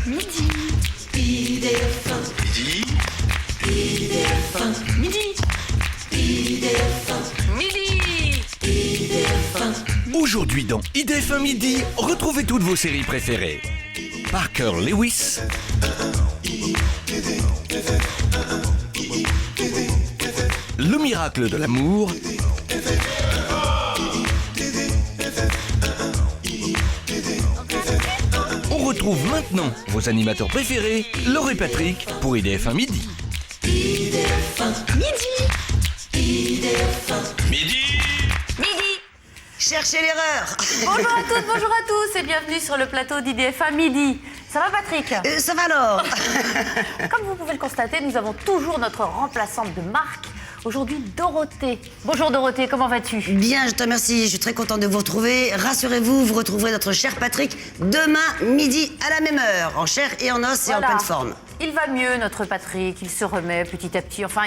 Midi. IDF1. Midi. IDF1. Midi. IDF1. Midi. IDF1. Aujourd'hui dans IDF1 Midi, retrouvez toutes vos séries préférées. Parker Lewis, Le miracle de l'amour, on retrouve maintenant vos animateurs préférés, Laure et Patrick, pour IDF1 Midi. IDF1. Midi. IDF1. Midi. Cherchez l'erreur. Bonjour à toutes, bonjour à tous et bienvenue sur le plateau d'IDF1 Midi. Ça va Patrick? Ça va alors? Comme vous pouvez le constater, nous avons toujours notre remplaçante de marque. Aujourd'hui, Dorothée. Bonjour Dorothée, comment vas-tu? Bien, je te remercie. Je suis très contente de vous retrouver. Rassurez-vous, vous retrouverez notre cher Patrick demain midi à la même heure, en chair et en os et en pleine forme. Il va mieux, notre Patrick. Il se remet petit à petit. Enfin,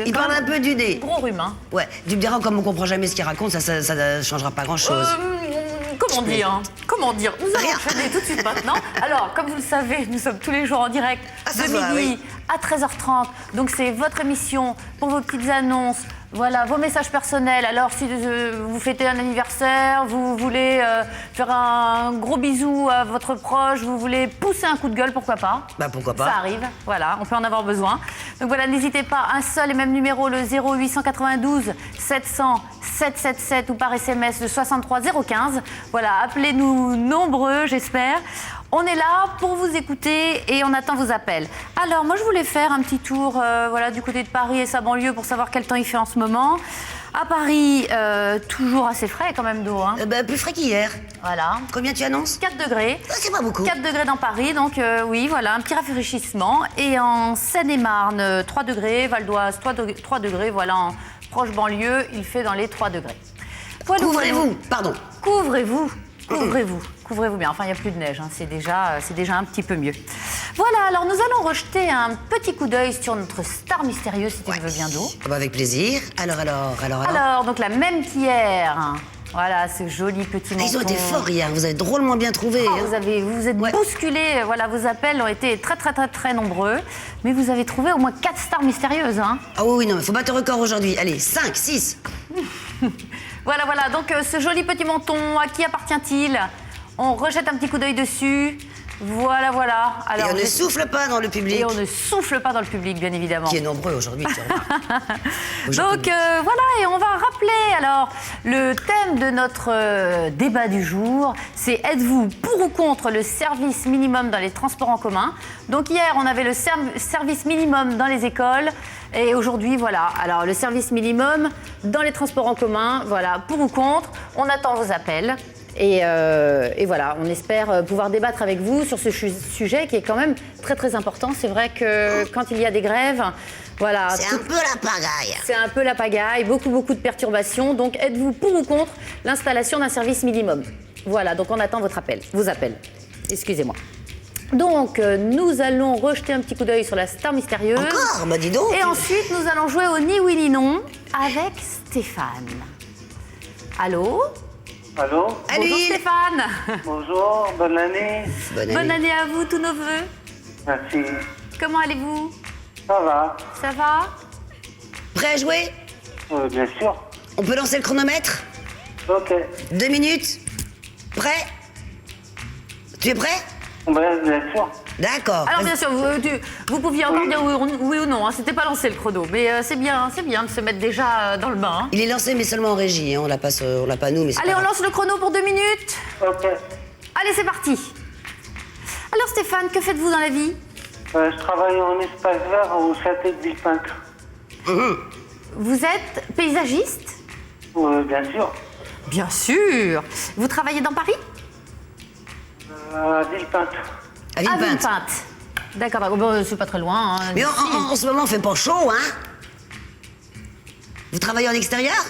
Il parle un peu du nez. Gros rhume, hein. Ouais, tu me diras, comme on comprend jamais ce qu'il raconte, ça ne changera pas grand-chose. Comment dire? Nous allons Rien. enchaîner tout de suite maintenant. Alors, comme vous le savez, nous sommes tous les jours en direct ça de se voit, midi oui. à 13h30. Donc, c'est votre émission pour vos petites annonces. Voilà, vos messages personnels. Alors, si vous fêtez un anniversaire, vous voulez faire un gros bisou à votre proche, vous voulez pousser un coup de gueule, pourquoi pas? Bah, pourquoi pas. Ça arrive, voilà, on peut en avoir besoin. Donc voilà, n'hésitez pas, un seul et même numéro, le 0892 700 777 ou par SMS le 63 015. Voilà, appelez-nous nombreux, j'espère. On est là pour vous écouter et on attend vos appels. Alors, moi, je voulais faire un petit tour voilà, du côté de Paris et sa banlieue pour savoir quel temps il fait en ce moment. À Paris, toujours assez frais quand même d'eau. Hein. Plus frais qu'hier. Voilà. Combien tu annonces? 4 degrés. C'est pas beaucoup. 4 degrés dans Paris, donc oui, voilà, un petit rafraîchissement. Et en Seine-et-Marne, 3 degrés, Val d'Oise, 3 degrés, voilà, en proche banlieue, il fait dans les 3 degrés. Couvrez-vous, pardon. Couvrez-vous. Couvrez-vous bien. Enfin, il n'y a plus de neige, hein. C'est déjà un petit peu mieux. Voilà, alors nous allons rejeter un petit coup d'œil sur notre star mystérieuse, si tu le veux bien, d'eau. Avec plaisir. Alors, donc la même qu'hier. Hein. Voilà, ce joli petit menton. Ils ont été forts hier, vous avez drôlement bien trouvé. Oh, vous vous êtes bousculés, voilà, vos appels ont été très nombreux. Mais vous avez trouvé au moins 4 stars mystérieuses. Hein. Ah oui, non, mais faut battre le record aujourd'hui. Allez, 5, 6. Voilà, donc ce joli petit menton, à qui appartient-il? On rejette un petit coup d'œil dessus. Voilà. Alors, et on ne souffle pas dans le public. Et on ne souffle pas dans le public, bien évidemment. Qui est nombreux aujourd'hui, tu remarques. Donc voilà, et on va rappeler alors le thème de notre débat du jour, c'est êtes-vous pour ou contre le service minimum dans les transports en commun? Donc hier, on avait le service minimum dans les écoles et aujourd'hui, voilà. Alors le service minimum dans les transports en commun, voilà, pour ou contre, on attend vos appels. Et voilà, on espère pouvoir débattre avec vous sur ce sujet qui est quand même très important. C'est vrai que quand il y a des grèves, voilà. C'est un peu la pagaille. C'est un peu la pagaille, beaucoup de perturbations. Donc êtes-vous pour ou contre l'installation d'un service minimum? Voilà, donc on attend vos appels. Excusez-moi. Donc nous allons rejeter un petit coup d'œil sur la star mystérieuse. Encore? Bah dis donc. Et ensuite, nous allons jouer au ni oui ni non avec Stéphane. Allô? Allô? Bonjour Stéphane. Bonjour, bonne année. Bonne année à vous, tous nos vœux. Merci. Comment allez-vous? Ça va? Ça va? Prêt à jouer? Bien sûr. On peut lancer le chronomètre? Ok. 2 minutes. Prêt? Tu es prêt? Bien sûr. D'accord. Alors bien sûr, vous pouviez encore dire oui ou non, hein. C'était pas lancé le chrono, mais c'est bien de se mettre déjà dans le bain. Hein. Il est lancé, mais seulement en régie. Hein. On l'a pas nous, mais c'est Allez, pas on grave. lance le chrono pour 2 minutes. Ok. Allez, c'est parti. Alors Stéphane, que faites-vous dans la vie? Je travaille en espace vert au château de Villepinte. Vous êtes paysagiste? Bien sûr. Bien sûr. Vous travaillez dans Paris? À Villepinte. À Villepinte. D'accord, bon, c'est pas très loin. Hein. Mais en ce moment, on fait pas chaud, hein? Vous travaillez en extérieur?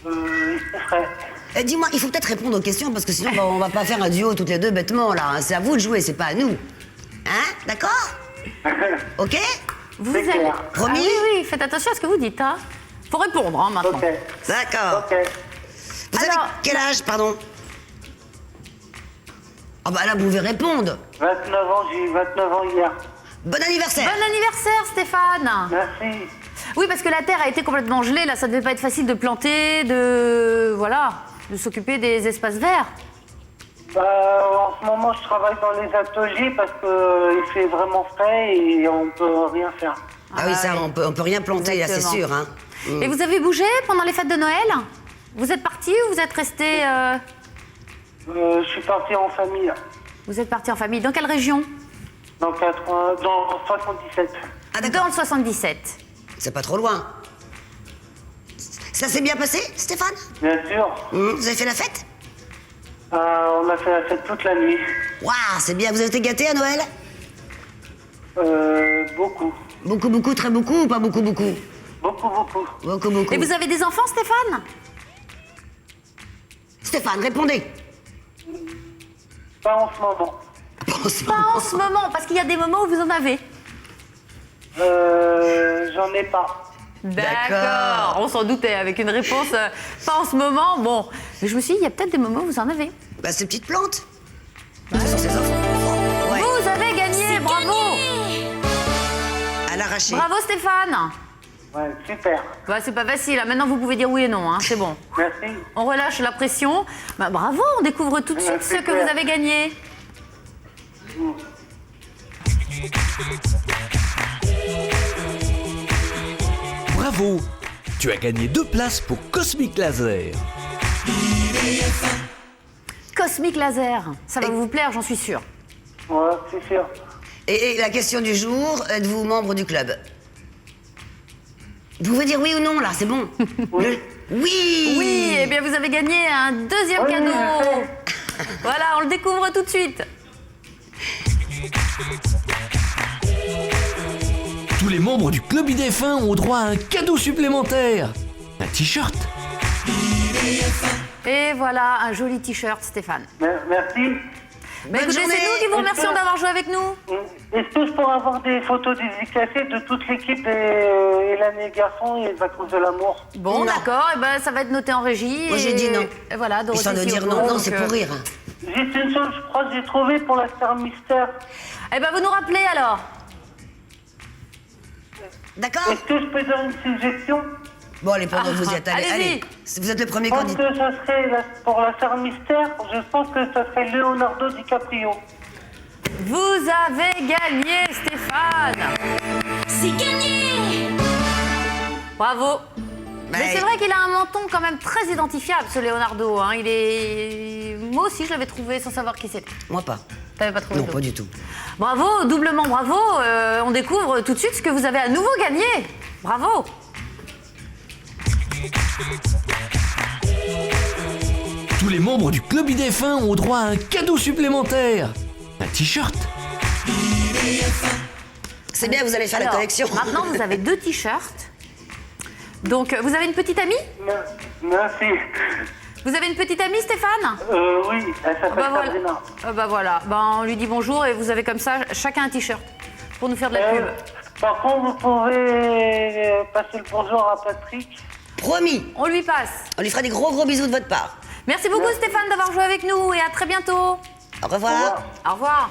C'est vrai. Dis-moi, il faut peut-être répondre aux questions parce que sinon, on va pas faire un duo toutes les deux bêtement, là. Hein. C'est à vous de jouer, c'est pas à nous. Hein? D'accord? Ok? Vous C'est allez... clair. Promis? Oui, faites attention à ce que vous dites. Hein. Faut répondre hein, maintenant. Ok. D'accord. Ok. Vous Alors, avez quel âge, pardon? Ah bah là, vous pouvez répondre. 29 ans, j'ai eu 29 ans hier. Bon anniversaire. Bon anniversaire, Stéphane. Merci. Oui, parce que la terre a été complètement gelée, là, ça devait pas être facile de planter, de s'occuper des espaces verts. En ce moment, je travaille dans les ateliers parce qu'il fait vraiment frais et on peut rien faire. Ah oui, ça, on peut rien planter, là, c'est Exactement. sûr. Hein. Et vous avez bougé pendant les fêtes de Noël? Vous êtes parti ou vous êtes resté... Je suis parti en famille, là. Vous êtes parti en famille. Dans quelle région? Dans 77. Ah d'accord, Dans le 77. c'est pas trop loin. Ça s'est bien passé, Stéphane? Bien sûr. Vous avez fait la fête? On a fait la fête toute la nuit. Waouh, c'est bien. Vous avez été gâtés à Noël? Beaucoup. Beaucoup, beaucoup, très beaucoup ou pas beaucoup, beaucoup? Beaucoup, beaucoup. Beaucoup, beaucoup. Et vous avez des enfants, Stéphane? Stéphane, répondez. Pas en ce moment. Pas en ce moment, parce qu'il y a des moments où vous en avez. J'en ai pas. D'accord. On s'en doutait avec une réponse pas en ce moment. Bon, mais je me suis dit, il y a peut-être des moments où vous en avez. Bah, ces petites plantes. Ce sont ses enfants. Ouais, Vous avez gagné, bravo. à l'arraché. Bravo Stéphane. Ouais, super. Bah, c'est pas facile, hein. Maintenant vous pouvez dire oui et non, hein. C'est bon. Merci. On relâche la pression. Bah, bravo, on découvre tout de suite ce que vous avez gagné. Bravo, tu as gagné 2 places pour Cosmic Laser. Cosmic Laser, ça va vous plaire, j'en suis sûre. Ouais, c'est sûr. Et la question du jour, êtes-vous membre du club? Vous pouvez dire oui ou non, là, c'est bon. Oui. Oui. Oui, eh bien vous avez gagné un deuxième Oui, cadeau. je sais. Voilà, on le découvre tout de suite. Tous les membres du Club IDF1 ont droit à un cadeau supplémentaire. Un t-shirt. Et voilà, un joli t-shirt, Stéphane. Merci. Bah, écoutez, c'est journée. nous qui vous remercions d'avoir joué avec nous. Est-ce que je pourrais avoir des photos dédicacées de toute l'équipe et l'année garçon et les vacances de l'amour? Bon, Non. d'accord, et ben ça va être noté en régie. Moi, j'ai dit non. Et voilà, Dorothée Histoire de dire Sirot, non, non, donc, c'est pour rire. hein. Juste une chose, je crois que j'ai trouvé pour la Star Mystère. Eh ben vous nous rappelez alors. D'accord? Est-ce que je peux dire une suggestion? Bon, allez, pendant que vous y êtes, allez, allez-y. allez. Vous êtes le premier Je pense candidat. que ça serait, pour la Star Mystère, je pense que ça serait Leonardo DiCaprio. Vous avez gagné, Stéphane. C'est gagné. Bravo. Mais Ouais. c'est vrai qu'il a un menton quand même très identifiable, ce Leonardo. Hein. Il est... Moi aussi, je l'avais trouvé sans savoir qui c'était. Moi pas. T'avais pas trouvé Non, toi. pas du tout. Bravo, doublement bravo. On découvre tout de suite ce que vous avez à nouveau gagné. Bravo. Tous les membres du Club IDF1 ont droit à un cadeau supplémentaire. Un t-shirt. C'est bien, vous allez faire la Alors, collection. maintenant, vous avez 2 t-shirts. Donc, vous avez une petite amie? Merci. Vous avez une petite amie, Stéphane? Oui, elle s'appelle Bah voilà. Sabrina. Bah voilà. Bah, on lui dit bonjour et vous avez comme ça chacun un t-shirt pour nous faire de la pub. Par contre, vous pouvez passer le bonjour à Patrick. Promis. On lui passe. On lui fera des gros gros bisous de votre part. Merci beaucoup, Stéphane, d'avoir joué avec nous et à très bientôt. Au revoir. Au revoir.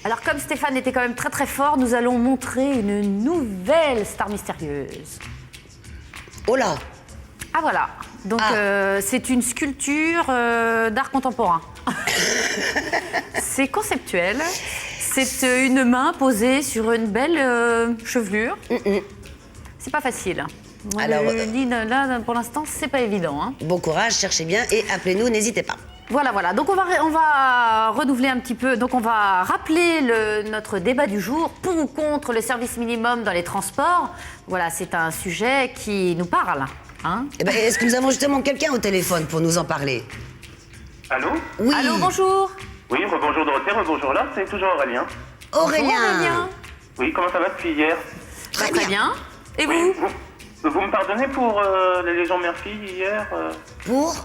Alors, comme Stéphane était quand même très très fort, nous allons montrer une nouvelle star mystérieuse. Oh là. Ah voilà. Donc, c'est une sculpture d'art contemporain. C'est conceptuel. C'est une main posée sur une belle chevelure. C'est pas facile. Moi, Alors, le lit, là, pour l'instant, c'est pas évident. Hein. Bon courage, cherchez bien et appelez-nous, n'hésitez pas. Voilà. Donc, on va renouveler un petit peu. Donc, on va rappeler notre débat du jour. Pour ou contre le service minimum dans les transports. Voilà, c'est un sujet qui nous parle. Hein. Eh ben, est-ce que nous avons justement quelqu'un au téléphone pour nous en parler? Allô? Oui. Allô, bonjour. Oui, rebonjour Dorothée, rebonjour là, c'est toujours Aurélien. Aurélien. Bonjour, Aurélien. Oui, comment ça va depuis hier? Très Très bien. bien. Et Oui, vous? vous me pardonnez pour les légions Murphy hier Pour?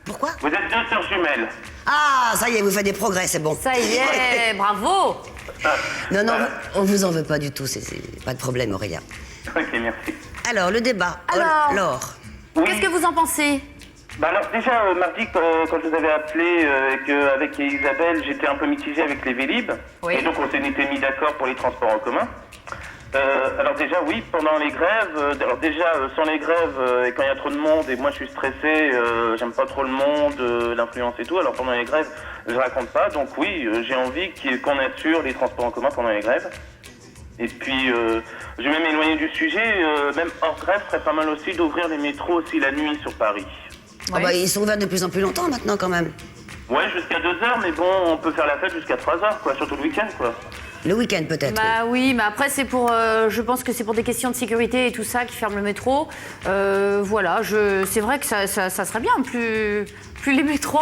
Pourquoi? Vous êtes 2 sœurs jumelles. Ah, ça y est, vous faites des progrès, c'est bon. Ça y est, bravo. Non, non, on vous en veut pas du tout, c'est pas de problème, Aurélien. Ok, merci. Alors, le débat. Alors Laure. Oui. Qu'est-ce que vous en pensez? Bah alors déjà, mardi, quand je vous avais appelé, qu'avec Isabelle, j'étais un peu mitigé avec les Vélib. Oui. Et donc on s'était mis d'accord pour les transports en commun. Alors déjà, oui, pendant les grèves, alors déjà, sans les grèves, et quand il y a trop de monde, et moi je suis stressé, j'aime pas trop le monde, l'influence et tout, alors pendant les grèves, je raconte pas. Donc oui, j'ai envie qu'on assure les transports en commun pendant les grèves. Et puis, je vais même éloigner du sujet, même hors grève, ce serait pas mal aussi d'ouvrir les métros aussi la nuit sur Paris. Ah bah, ils sont ouverts de plus en plus longtemps maintenant quand même. Ouais, jusqu'à 2h, mais bon, on peut faire la fête jusqu'à 3h, quoi, surtout le week-end, quoi. Le week-end peut-être. Bah oui, mais après c'est pour, je pense que c'est pour des questions de sécurité et tout ça qui ferment le métro. Voilà, c'est vrai que ça serait bien, plus les métros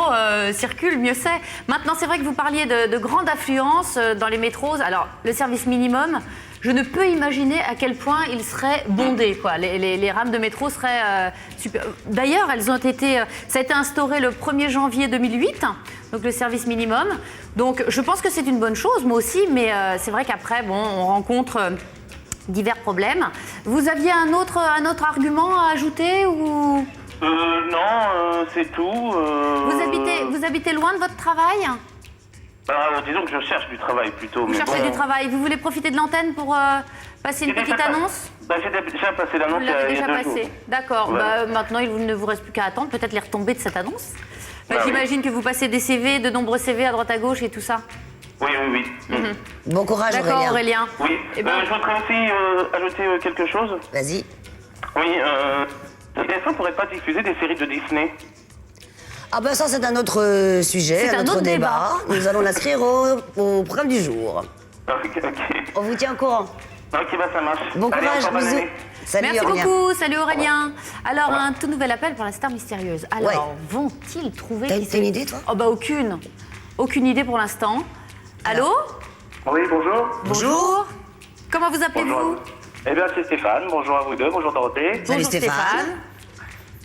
circulent, mieux c'est. Maintenant, c'est vrai que vous parliez de grande affluence dans les métros. Alors, le service minimum, je ne peux imaginer à quel point il serait bondé, quoi. Les rames de métro seraient super. D'ailleurs, ça a été instauré le 1er janvier 2008, donc le service minimum. Donc, je pense que c'est une bonne chose, moi aussi, mais c'est vrai qu'après, bon, on rencontre divers problèmes. Vous aviez un autre argument à ajouter ou... Non, c'est tout. Vous habitez loin de votre travail? Bah, disons que je cherche du travail plutôt. Vous cherchez du travail. Vous voulez profiter de l'antenne pour passer une petite annonce? Bah, j'ai déjà passé l'annonce Vous il y l'avez a déjà 2 passé. jours. D'accord. Ouais. Bah, maintenant, il ne vous reste plus qu'à attendre peut-être les retombées de cette annonce. Bah, j'imagine que vous passez des CV, de nombreux CV à droite à gauche et tout ça. Oui. Bon courage D'accord, Aurélien. Aurélien. Oui. Eh ben- Je voudrais aussi ajouter quelque chose. Vas-y. Oui, TF1 pourrait pas diffuser des séries de Disney. Ah ben ça c'est un autre sujet, C'est un autre débat. Nous allons l'inscrire au programme du jour. Ok. On vous tient au courant. Ok, bah ça marche. Bon Allez, courage, encore bonne bisous. année. Salut Merci Aurélien. beaucoup. Salut Aurélien. Alors, un tout nouvel appel pour la star mystérieuse. Alors, Ouais. vont-ils trouver T'as qui une c'est? idée, toi? Oh bah aucune. Aucune idée pour l'instant. Allô? Oui, bonjour. Bonjour. Comment vous appelez-vous? Bonjour. Eh bien, c'est Stéphane. Bonjour à vous deux. Bonjour Dorothée. Salut Bonjour Stéphane.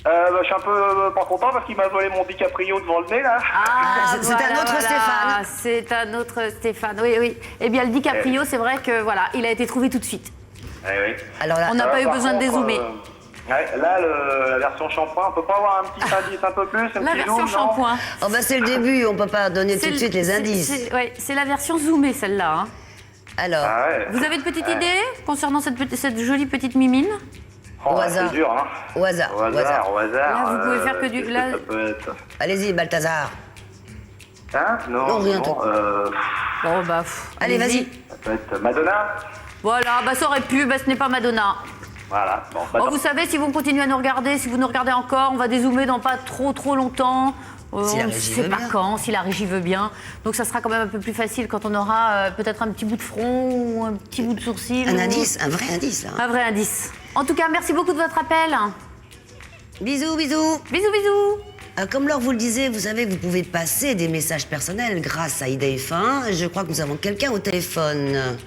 Bah, je suis un peu pas content parce qu'il m'a volé mon DiCaprio devant le nez, là. Ah, c'est un autre Stéphane. C'est un autre Stéphane, oui. Eh bien, le DiCaprio, c'est vrai que voilà, il a été trouvé tout de suite. Oui. Alors là, On n'a pas eu Par besoin de contre, dézoomer. Ouais, là, la version shampoing, on peut pas avoir un petit indice un peu plus, un La petit version zoom, non shampoing. oh bah c'est le début, on peut pas donner tout de suite les indices. C'est la version zoomée, celle-là. Hein. Alors, Ah ouais. Vous avez une petite idée concernant cette jolie petite mimine? Oh, Au hasard. C'est dur, hein. au hasard, Au hasard. Là, vous pouvez faire que du- qu'est-ce là- ça peut être Allez-y, Balthazar. Hein Non, Non, rien, non, toi. Bon, bah. Allez, allez-y. vas-y. ça peut être Madonna. Voilà, bah ça aurait pu, bah ce n'est pas Madonna. Voilà. Bon, bah, Oh, non. vous savez, si vous continuez à nous regarder, si vous nous regardez encore, on va dézoomer dans pas trop longtemps. Si la On ne régie sait veut pas bien. quand, si la régie veut bien. Donc ça sera quand même un peu plus facile quand on aura peut-être un petit bout de front ou un petit bout de sourcil. Un ou- indice, un vrai indice là. Un vrai indice. En tout cas, merci beaucoup de votre appel. Bisous, bisous. Bisous, bisous. Comme Laure vous le disait, vous savez que vous pouvez passer des messages personnels grâce à IDF1. Je crois que nous avons quelqu'un au téléphone.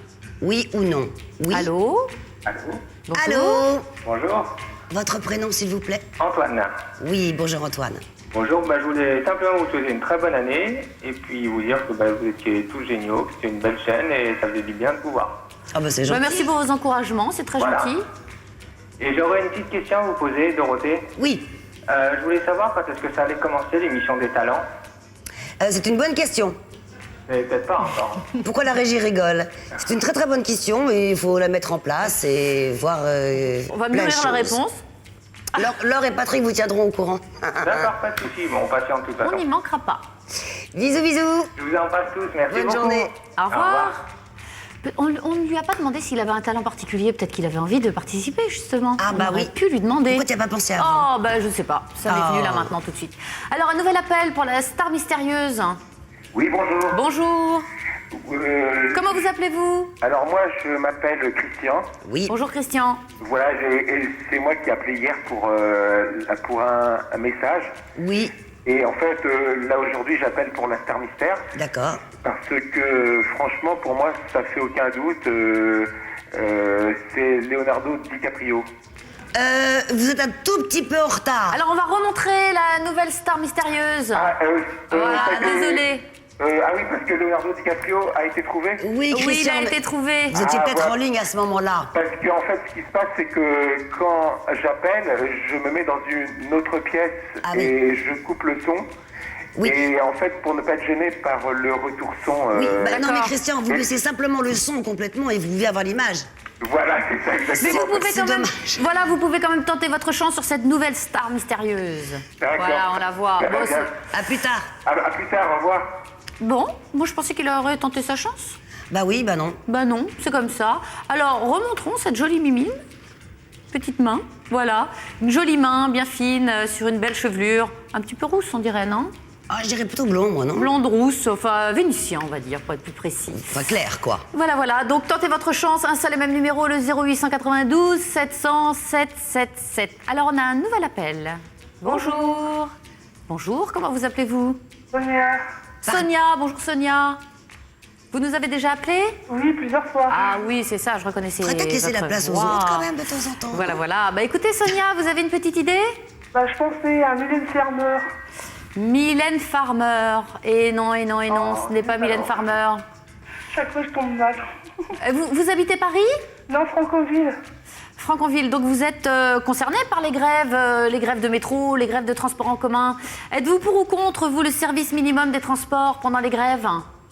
Oui ou non? Oui. Allô? Allô Bonjour. Allô? Bonjour. Votre prénom, s'il vous plaît? Antoine. Oui, bonjour Antoine. Bonjour, je voulais simplement vous souhaiter une très bonne année et puis vous dire que vous étiez tous géniaux, que c'était une belle chaîne et ça faisait du bien de vous voir. Ah bah c'est Bah, gentil. merci pour vos encouragements, c'est très Voilà. gentil. Et j'aurais une petite question à vous poser, Dorothée. Oui, Je voulais savoir quand est-ce que ça allait commencer l'émission des talents. c'est une bonne question. Mais peut-être pas encore. Pourquoi la régie rigole? C'est une très très bonne question, mais il faut la mettre en place et voir On va plein de mûrir la choses. réponse. Laure et Patrick vous tiendront au courant. D'accord, pas de soucis. Bon, on patiente tout à On l'heure. n'y manquera pas. Bisous, bisous. Je vous embrasse tous, merci Bonne beaucoup. journée. Au revoir. On ne lui a pas demandé s'il avait un talent particulier. Peut-être qu'il avait envie de participer, justement. Ah, bah On aurait oui. pu lui demander. Pourquoi tu n'as pas pensé avant? Oh, bah je sais pas. Ça m'est Oh. venu là maintenant tout de suite. Alors, un nouvel appel pour la star mystérieuse. Oui, bonjour. Bonjour. Comment vous appelez-vous? Alors moi, je m'appelle Christian. Oui. Bonjour Christian. Voilà, et c'est moi qui ai appelé hier pour un message. Oui, Et en fait, là aujourd'hui, j'appelle pour la Star Mystère. d'accord. Parce que franchement, pour moi, ça fait aucun doute. C'est Leonardo DiCaprio. Vous êtes un tout petit peu en retard. Alors, on va remontrer la nouvelle star mystérieuse. Ah, Voilà, ça fait- désolé. Ah oui, parce que Leonardo DiCaprio a été trouvé. Oui, Oui, il Christian, a été trouvé. vous étiez Ah, peut-être voilà. en ligne à ce moment-là. Parce qu'en fait, ce qui se passe, c'est que quand j'appelle, je me mets dans une autre pièce Ah oui. et je coupe le son. Oui. Et en fait, pour ne pas être gêné par le retour son... Oui, bah non mais D'accord. Christian, vous baissez simplement le son complètement et vous pouvez avoir l'image. Voilà, c'est ça, Mais exactement. vous pouvez C'est quand même, dommage. voilà, vous pouvez quand même tenter votre chance sur cette nouvelle star mystérieuse. D'accord. Voilà, on la voit. Très Bon, bien. À plus tard. À plus tard, au revoir. bon, moi je pensais qu'il aurait tenté sa chance. Bah oui, bah non. Bah non, c'est comme ça. Alors remontrons cette jolie mimine, petite main, voilà, une jolie main bien fine sur une belle chevelure, un petit peu rousse on dirait, non? Ah, je dirais plutôt blond, moi, non? Blonde rousse, enfin vénitien on va dire pour être plus précis. Enfin, clair, quoi. Voilà, voilà. Donc, tentez votre chance. Un seul et même numéro, le 0892 700 777. Alors, on a un nouvel appel. Bonjour. Bonjour, comment vous appelez-vous? Sonia. Sonia, bonjour Sonia. Vous nous avez déjà appelé? Oui, plusieurs fois. Ah oui, c'est ça, je reconnaissais. Faudrait peut-être laisser la votre place aux voix. autres, quand même, de temps en temps. Voilà, voilà. Bah écoutez, Sonia, vous avez une petite idée? Bah, je pensais à Mylène Farmer. Mylène Farmer. Et non, et non, et non, Oh, ce n'est pas alors. Mylène Farmer. Chaque fois, je tombe mal. Vous habitez Paris? Non, Franconville. Franconville, donc vous êtes concerné par les grèves de métro, les grèves de transport en commun. Êtes-vous pour ou contre, vous, le service minimum des transports pendant les grèves?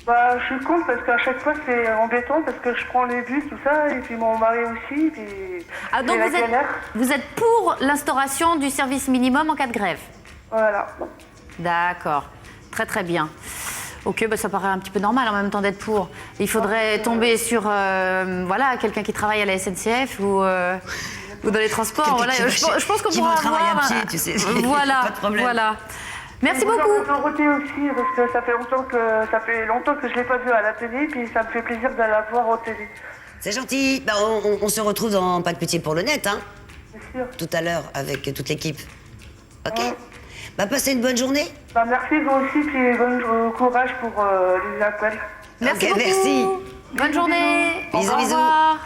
Bah, je suis contre parce qu'à chaque fois, c'est embêtant parce que je prends les bus, tout ça, et puis mon mari aussi, puis Ah, donc c'est la galère. vous êtes pour l'instauration du service minimum en cas de grève? Voilà. D'accord, très très bien. Ok, bah ça paraît un petit peu normal en même temps d'être pour. Il faudrait tomber sur voilà, quelqu'un qui travaille à la SNCF ou dans les transports. Quelqu'un Voilà, qui va je pense qu'on qui pourra va au travail avoir... à pied, tu sais. Voilà, Pas de problème. voilà. Merci Et vous beaucoup. en Dorothée aussi, parce que ça fait longtemps que je l'ai pas vue à la télé, puis ça me fait plaisir de la voir au télé. C'est gentil. Bah, on se retrouve dans Pas de pitié pour le net, hein, C'est sûr. tout à l'heure, avec toute l'équipe. Ok? Ouais. Bah, passez une bonne journée. Bah, merci vous aussi, puis bon courage pour les appels. Merci Ok, beaucoup. merci. Bonne journée. Bisous, Au bisous. revoir.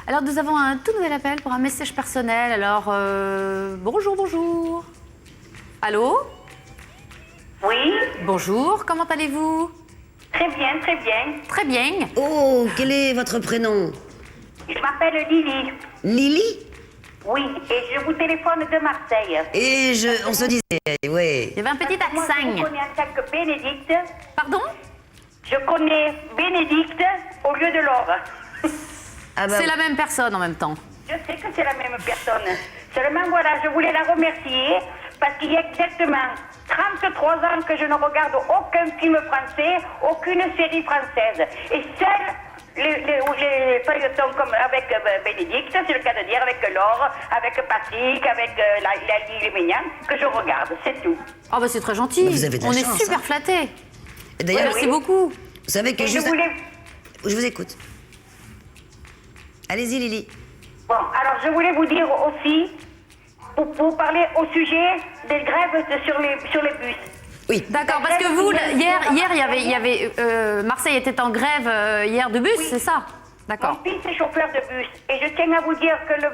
Alors, nous avons un tout nouvel appel pour un message personnel. Alors, bonjour, bonjour. Allô? Oui, Bonjour, comment allez-vous? très bien, très bien. Très bien. Oh, quel est votre prénom? Je m'appelle Lily. Lily? Oui, et je vous téléphone de Marseille. Et on se disait, oui. Il y avait un petit Moi, je vous accent. connais en tant que Bénédicte. Pardon? Je connais Bénédicte au lieu de Laure. Ah bah, C'est la même personne en même temps. Je sais que c'est la même personne. Seulement, voilà, je voulais la remercier parce qu'il y a exactement 33 ans que je ne regarde aucun film français, aucune série française. Et seuls les feuilletons comme avec Bénédicte, c'est le cas de dire, avec Laure, avec Patrick, avec Lali Lémignan, que je regarde, c'est tout. Oh bah c'est très gentil. Vous avez de la On chance, est super hein. flattés. D'ailleurs, Merci beaucoup. vous savez que Et je juste... voulais... Je vous écoute. Allez-y, Lily. Bon, alors je voulais vous dire aussi, pour parler au sujet des grèves sur les bus. Oui. D'accord, parce que vous, hier, il y avait Marseille était en grève hier de bus, Oui. c'est ça? Mon D'accord. fils est chauffeur de bus et je tiens à vous dire que le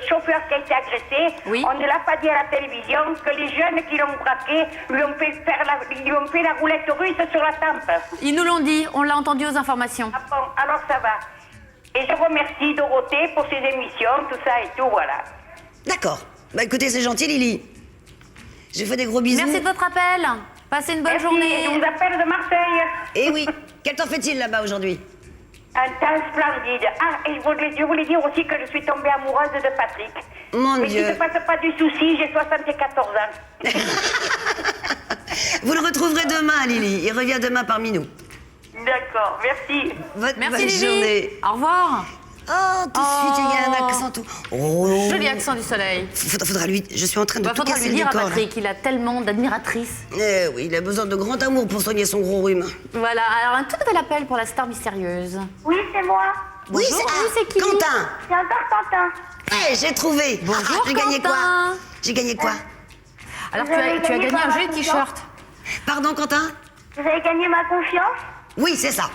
chauffeur qui a été agressé, Oui. on ne l'a pas dit à la télévision, que les jeunes qui l'ont braqué lui ont fait la roulette russe sur la tempe. Ils nous l'ont dit, on l'a entendu aux informations. Ah bon, alors ça va. Et je remercie Dorothée pour ses émissions, tout ça et tout, voilà. D'accord. Bah écoutez, c'est gentil, Lily. Je vous fais des gros bisous. Merci de votre appel. Passez une bonne Merci, journée. je vous appelle de Marseille. Et oui. Quel temps fait-il là-bas aujourd'hui? Un temps splendide. Ah, et je voulais dire aussi que je suis tombée amoureuse de Patrick. Mon Mais Dieu. qu'il ne se passe pas du souci, j'ai 74 ans. Vous le retrouverez demain, Lily. Il revient demain parmi nous. D'accord, merci. Votre Merci bonne Lily. journée. Au revoir. Oh, tout de suite, il y a un accent tout. Oh. Joli accent du soleil. Faudra lui. Je suis en train de Bah, tout faudra casser lui le dire à décor. là. Patrick, il a tellement d'admiratrices. Eh oui, il a besoin de grand amour pour soigner son gros rhume. Voilà, alors un tout nouvel appel pour la star mystérieuse. Oui, c'est moi. Oui, Bonjour, oui, c'est qui? Quentin. C'est encore Quentin. Eh, j'ai trouvé. Bonjour, J'ai gagné Quentin. quoi? J'ai gagné quoi? Alors Vous tu avez as gagné gagné par un la joli confiance. t-shirt. Pardon, Quentin? Vous avez gagné ma confiance. Oui, c'est ça.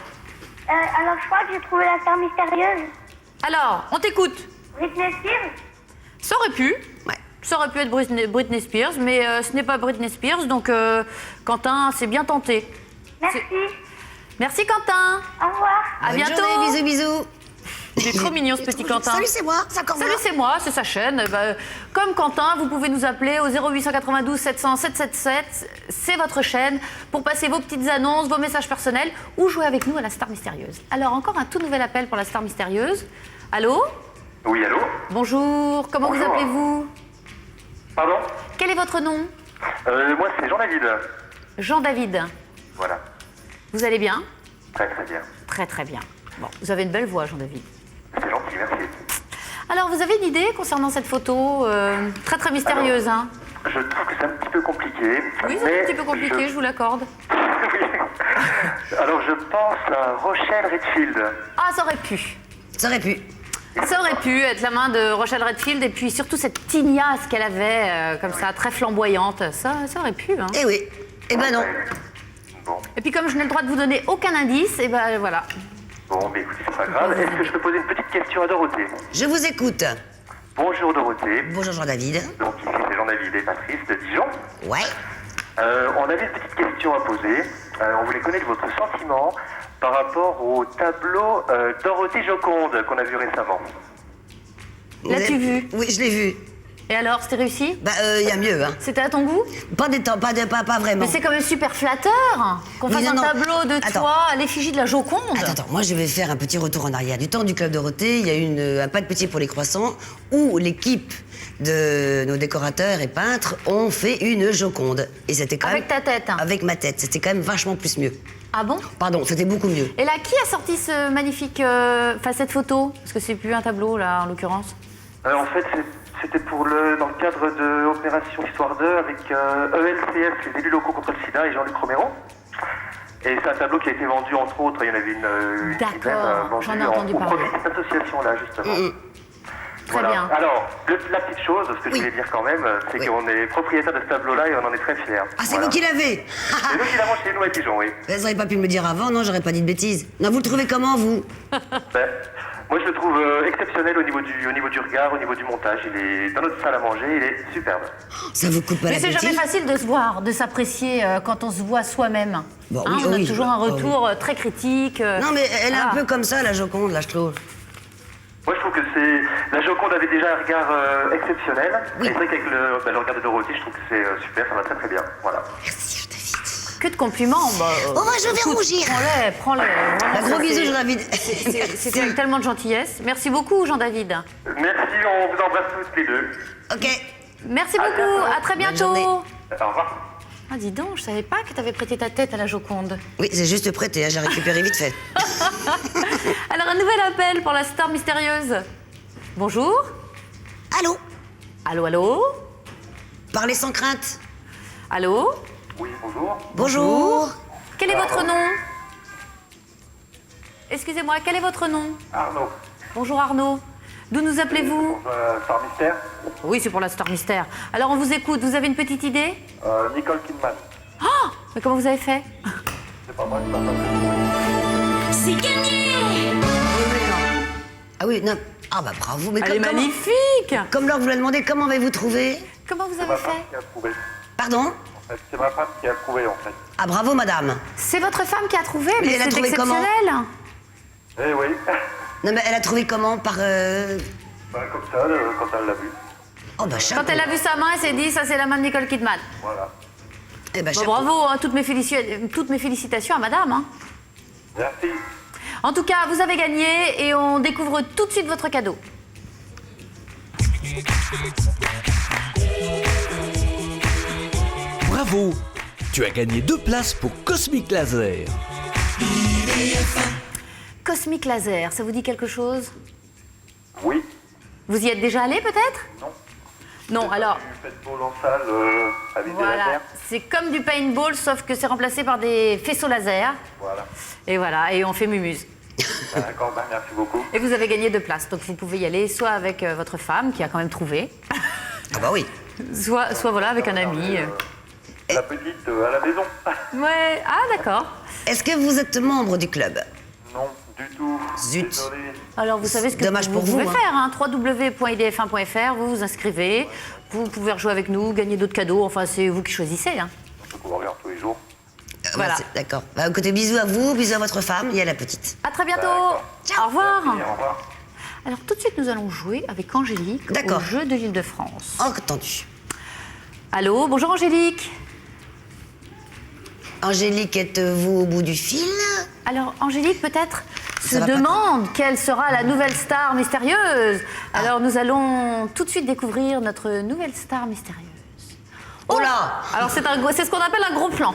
Alors je crois que j'ai trouvé la star mystérieuse. Alors, on t'écoute. Britney Spears. Ça aurait pu. Ouais. Ça aurait pu être Britney Spears, mais ce n'est pas Britney Spears, donc Quentin, c'est bien tenté. Merci. Merci Quentin. Au revoir. À Bonne bientôt. journée, bisous, bisous. Il est trop mignon ce petit Quentin. Salut, c'est moi, c'est encore moi. Salut, c'est moi, c'est sa chaîne. Comme Quentin, vous pouvez nous appeler au 0892 700 777. C'est votre chaîne pour passer vos petites annonces, vos messages personnels ou jouer avec nous à la Star Mystérieuse. Alors, encore un tout nouvel appel pour la Star Mystérieuse. Allô? Oui, allô? Bonjour, comment vous Bonjour. appelez-vous? Pardon? Quel est votre nom? Moi, c'est Jean-David. Jean-David. Voilà. Vous allez bien? Très très bien. Très très bien. Bon, vous avez une belle voix, Jean-David. C'est gentil, merci. Alors, vous avez une idée concernant cette photo très très mystérieuse, hein? Je trouve que c'est un petit peu compliqué. Oui, c'est un petit peu compliqué, je vous l'accorde. Oui. Alors, je pense à Rochelle Redfield. Ah, ça aurait pu. Ça aurait pu. Ça aurait pu être la main de Rochelle Redfield et puis surtout cette tignasse qu'elle avait, comme ça, très flamboyante. Ça aurait pu, hein. Eh oui. Eh ben non. Bon, Et puis comme je n'ai le droit de vous donner aucun indice, et ben voilà. mais écoutez, c'est pas grave. Est-ce que je peux poser une petite question à Dorothée? Je vous écoute. Bonjour Dorothée. Bonjour Jean-David. Donc ici c'est Jean-David et Patrice de Dijon. Ouais. On avait une petite question à poser. On voulait connaître votre sentiment par rapport au tableau Dorothée Joconde qu'on a vu récemment. L'as-tu vu? Oui, je l'ai vu. Et alors, c'était réussi? Bah, il y a mieux, hein. C'était à ton goût? Pas vraiment. Mais c'est quand même super flatteur qu'on Oui, fasse non, un non. tableau de Attends. toi à l'effigie de la Joconde. Attends, moi je vais faire un petit retour en arrière. Du temps du Club Dorothée, il y a eu un pas de petit pour les croissants où l'équipe de nos décorateurs et peintres ont fait une Joconde. Et c'était quand Avec même... ta tête, hein. Avec ma tête. C'était quand même vachement plus mieux. Ah bon? Pardon, c'était beaucoup mieux. Et là, qui a sorti ce magnifique... Enfin, cette photo? Parce que c'est plus un tableau, là, en l'occurrence. En fait, c'était dans le cadre de Opération Histoire d'eux avec ELCS, les élus locaux contre le sida, et Jean-Luc Romero. Et c'est un tableau qui a été vendu, entre autres, il y en avait une D'accord, dizaine vendue j'en ai entendu au parler. profit de cette association-là, justement. Très bien. Alors, la petite chose, ce que je voulais dire quand même, c'est Oui. qu'on est propriétaire de ce tableau-là et on en est très fiers. Ah, c'est Voilà. vous qui l'avez. C'est nous qui l'avons chez nous à Dijon, oui. Vous n'auriez pas pu me le dire avant, non? J'aurais pas dit de bêtises. Non, vous le trouvez comment, vous? Ben, moi, je le trouve exceptionnel au niveau du regard, au niveau du montage. Il est dans notre salle à manger, il est superbe. Ça vous coupe pas Mais l'appétit? c'est jamais facile de se voir, de s'apprécier quand on se voit soi-même. Bon, Hein, oui, on a oui. toujours un Ah, oui. retour très critique. Non, mais elle est un voilà. peu comme ça, la Joconde, là, je trouve. Moi, je trouve que la Joconde avait déjà un regard exceptionnel. Oui. Et c'est vrai qu'avec le regard de Dorothée, je trouve que c'est super, ça va très très bien. Voilà. Merci, Jean-David. Que de compliments. Bah, Oh, bah, je vais écoute, rougir. Prends-les. Vraiment, Un gros ça, bisou, c'est- Jean-David. C'est avec tellement de gentillesse. Merci beaucoup, Jean-David. Merci, on vous embrasse tous les deux. Ok. Merci À beaucoup. bientôt. À très Bonne bientôt. journée. Au revoir. Ah, dis donc, je savais pas que t'avais prêté ta tête à la Joconde. Oui, c'est juste prêté, hein, j'ai récupéré vite fait. Alors, un nouvel appel pour la star mystérieuse. Bonjour. Allô? Allô, allô? Parlez sans crainte. Allô? Oui, bonjour. Bonjour. Quel est votre nom? Excusez-moi, quel est votre nom? Arnaud. Bonjour Arnaud. D'où nous appelez-vous? Star Mystère. Oui, c'est pour la Star Mystère. Alors on vous écoute, vous avez une petite idée? Nicole Kidman. Mais comment vous avez fait? C'est pas moi, c'est pas moi. Ah oui, non. Ah bah bravo, mais Elle est comment- magnifique! Comme Laure vous l'a demandé, comment avez-vous trouvé? Comment vous C'est avez ma femme fait? qui a trouvé. Pardon? En fait, c'est ma femme qui a trouvé, en fait. Ah bravo, madame. C'est votre femme qui a trouvé, Mais mais elle a c'est trouvé comment? exceptionnel! Eh oui. Non mais elle a trouvé comment? Par... Comme ça, quand elle l'a vu. Oh bah chapeau. Quand elle a vu sa main, elle s'est dit, ça c'est la main de Nicole Kidman. Voilà. Eh bah, Bon, chapeau. bravo, hein, toutes mes félicitations à madame. Hein. Merci. En tout cas, vous avez gagné et on découvre tout de suite votre cadeau. Bravo! Tu as gagné 2 places pour Cosmic Laser. Cosmic Laser, ça vous dit quelque chose? Oui. Vous y êtes déjà allé peut-être? Non. Non, alors, Du paintball en salle avec des voilà, lasers. c'est comme du paintball sauf que c'est remplacé par des faisceaux laser. Voilà. Et voilà, et on fait mumuse. D'accord, bah, merci beaucoup. Et vous avez gagné 2 places, donc vous pouvez y aller soit avec votre femme qui a quand même trouvé, Ah bah oui. soit voilà avec un ami. La petite à la maison. Ouais, ah d'accord. Est-ce que vous êtes membre du club? Non, du tout. Zut. Désolé. Alors vous savez ce que Dommage vous pour vous, pouvez hein. faire, hein, www.idf1.fr, vous vous inscrivez, vous pouvez rejouer avec nous, gagner d'autres cadeaux, enfin c'est vous qui choisissez. Hein. On peut courir tous les jours. Voilà. D'accord. Bah, écoutez, bisous à vous, bisous à votre femme et à la petite. À très bientôt. Ciao. Au revoir. Au revoir. Alors tout de suite, nous allons jouer avec Angélique au D'accord. jeu de l'Île-de-France. Entendu. Allô, bonjour Angélique. Angélique, êtes-vous au bout du fil? Alors Angélique peut-être se Ça va pas demande quelle sera la nouvelle star mystérieuse. Alors nous allons tout de suite découvrir notre nouvelle star mystérieuse. Oh là! Alors c'est ce qu'on appelle un gros plan.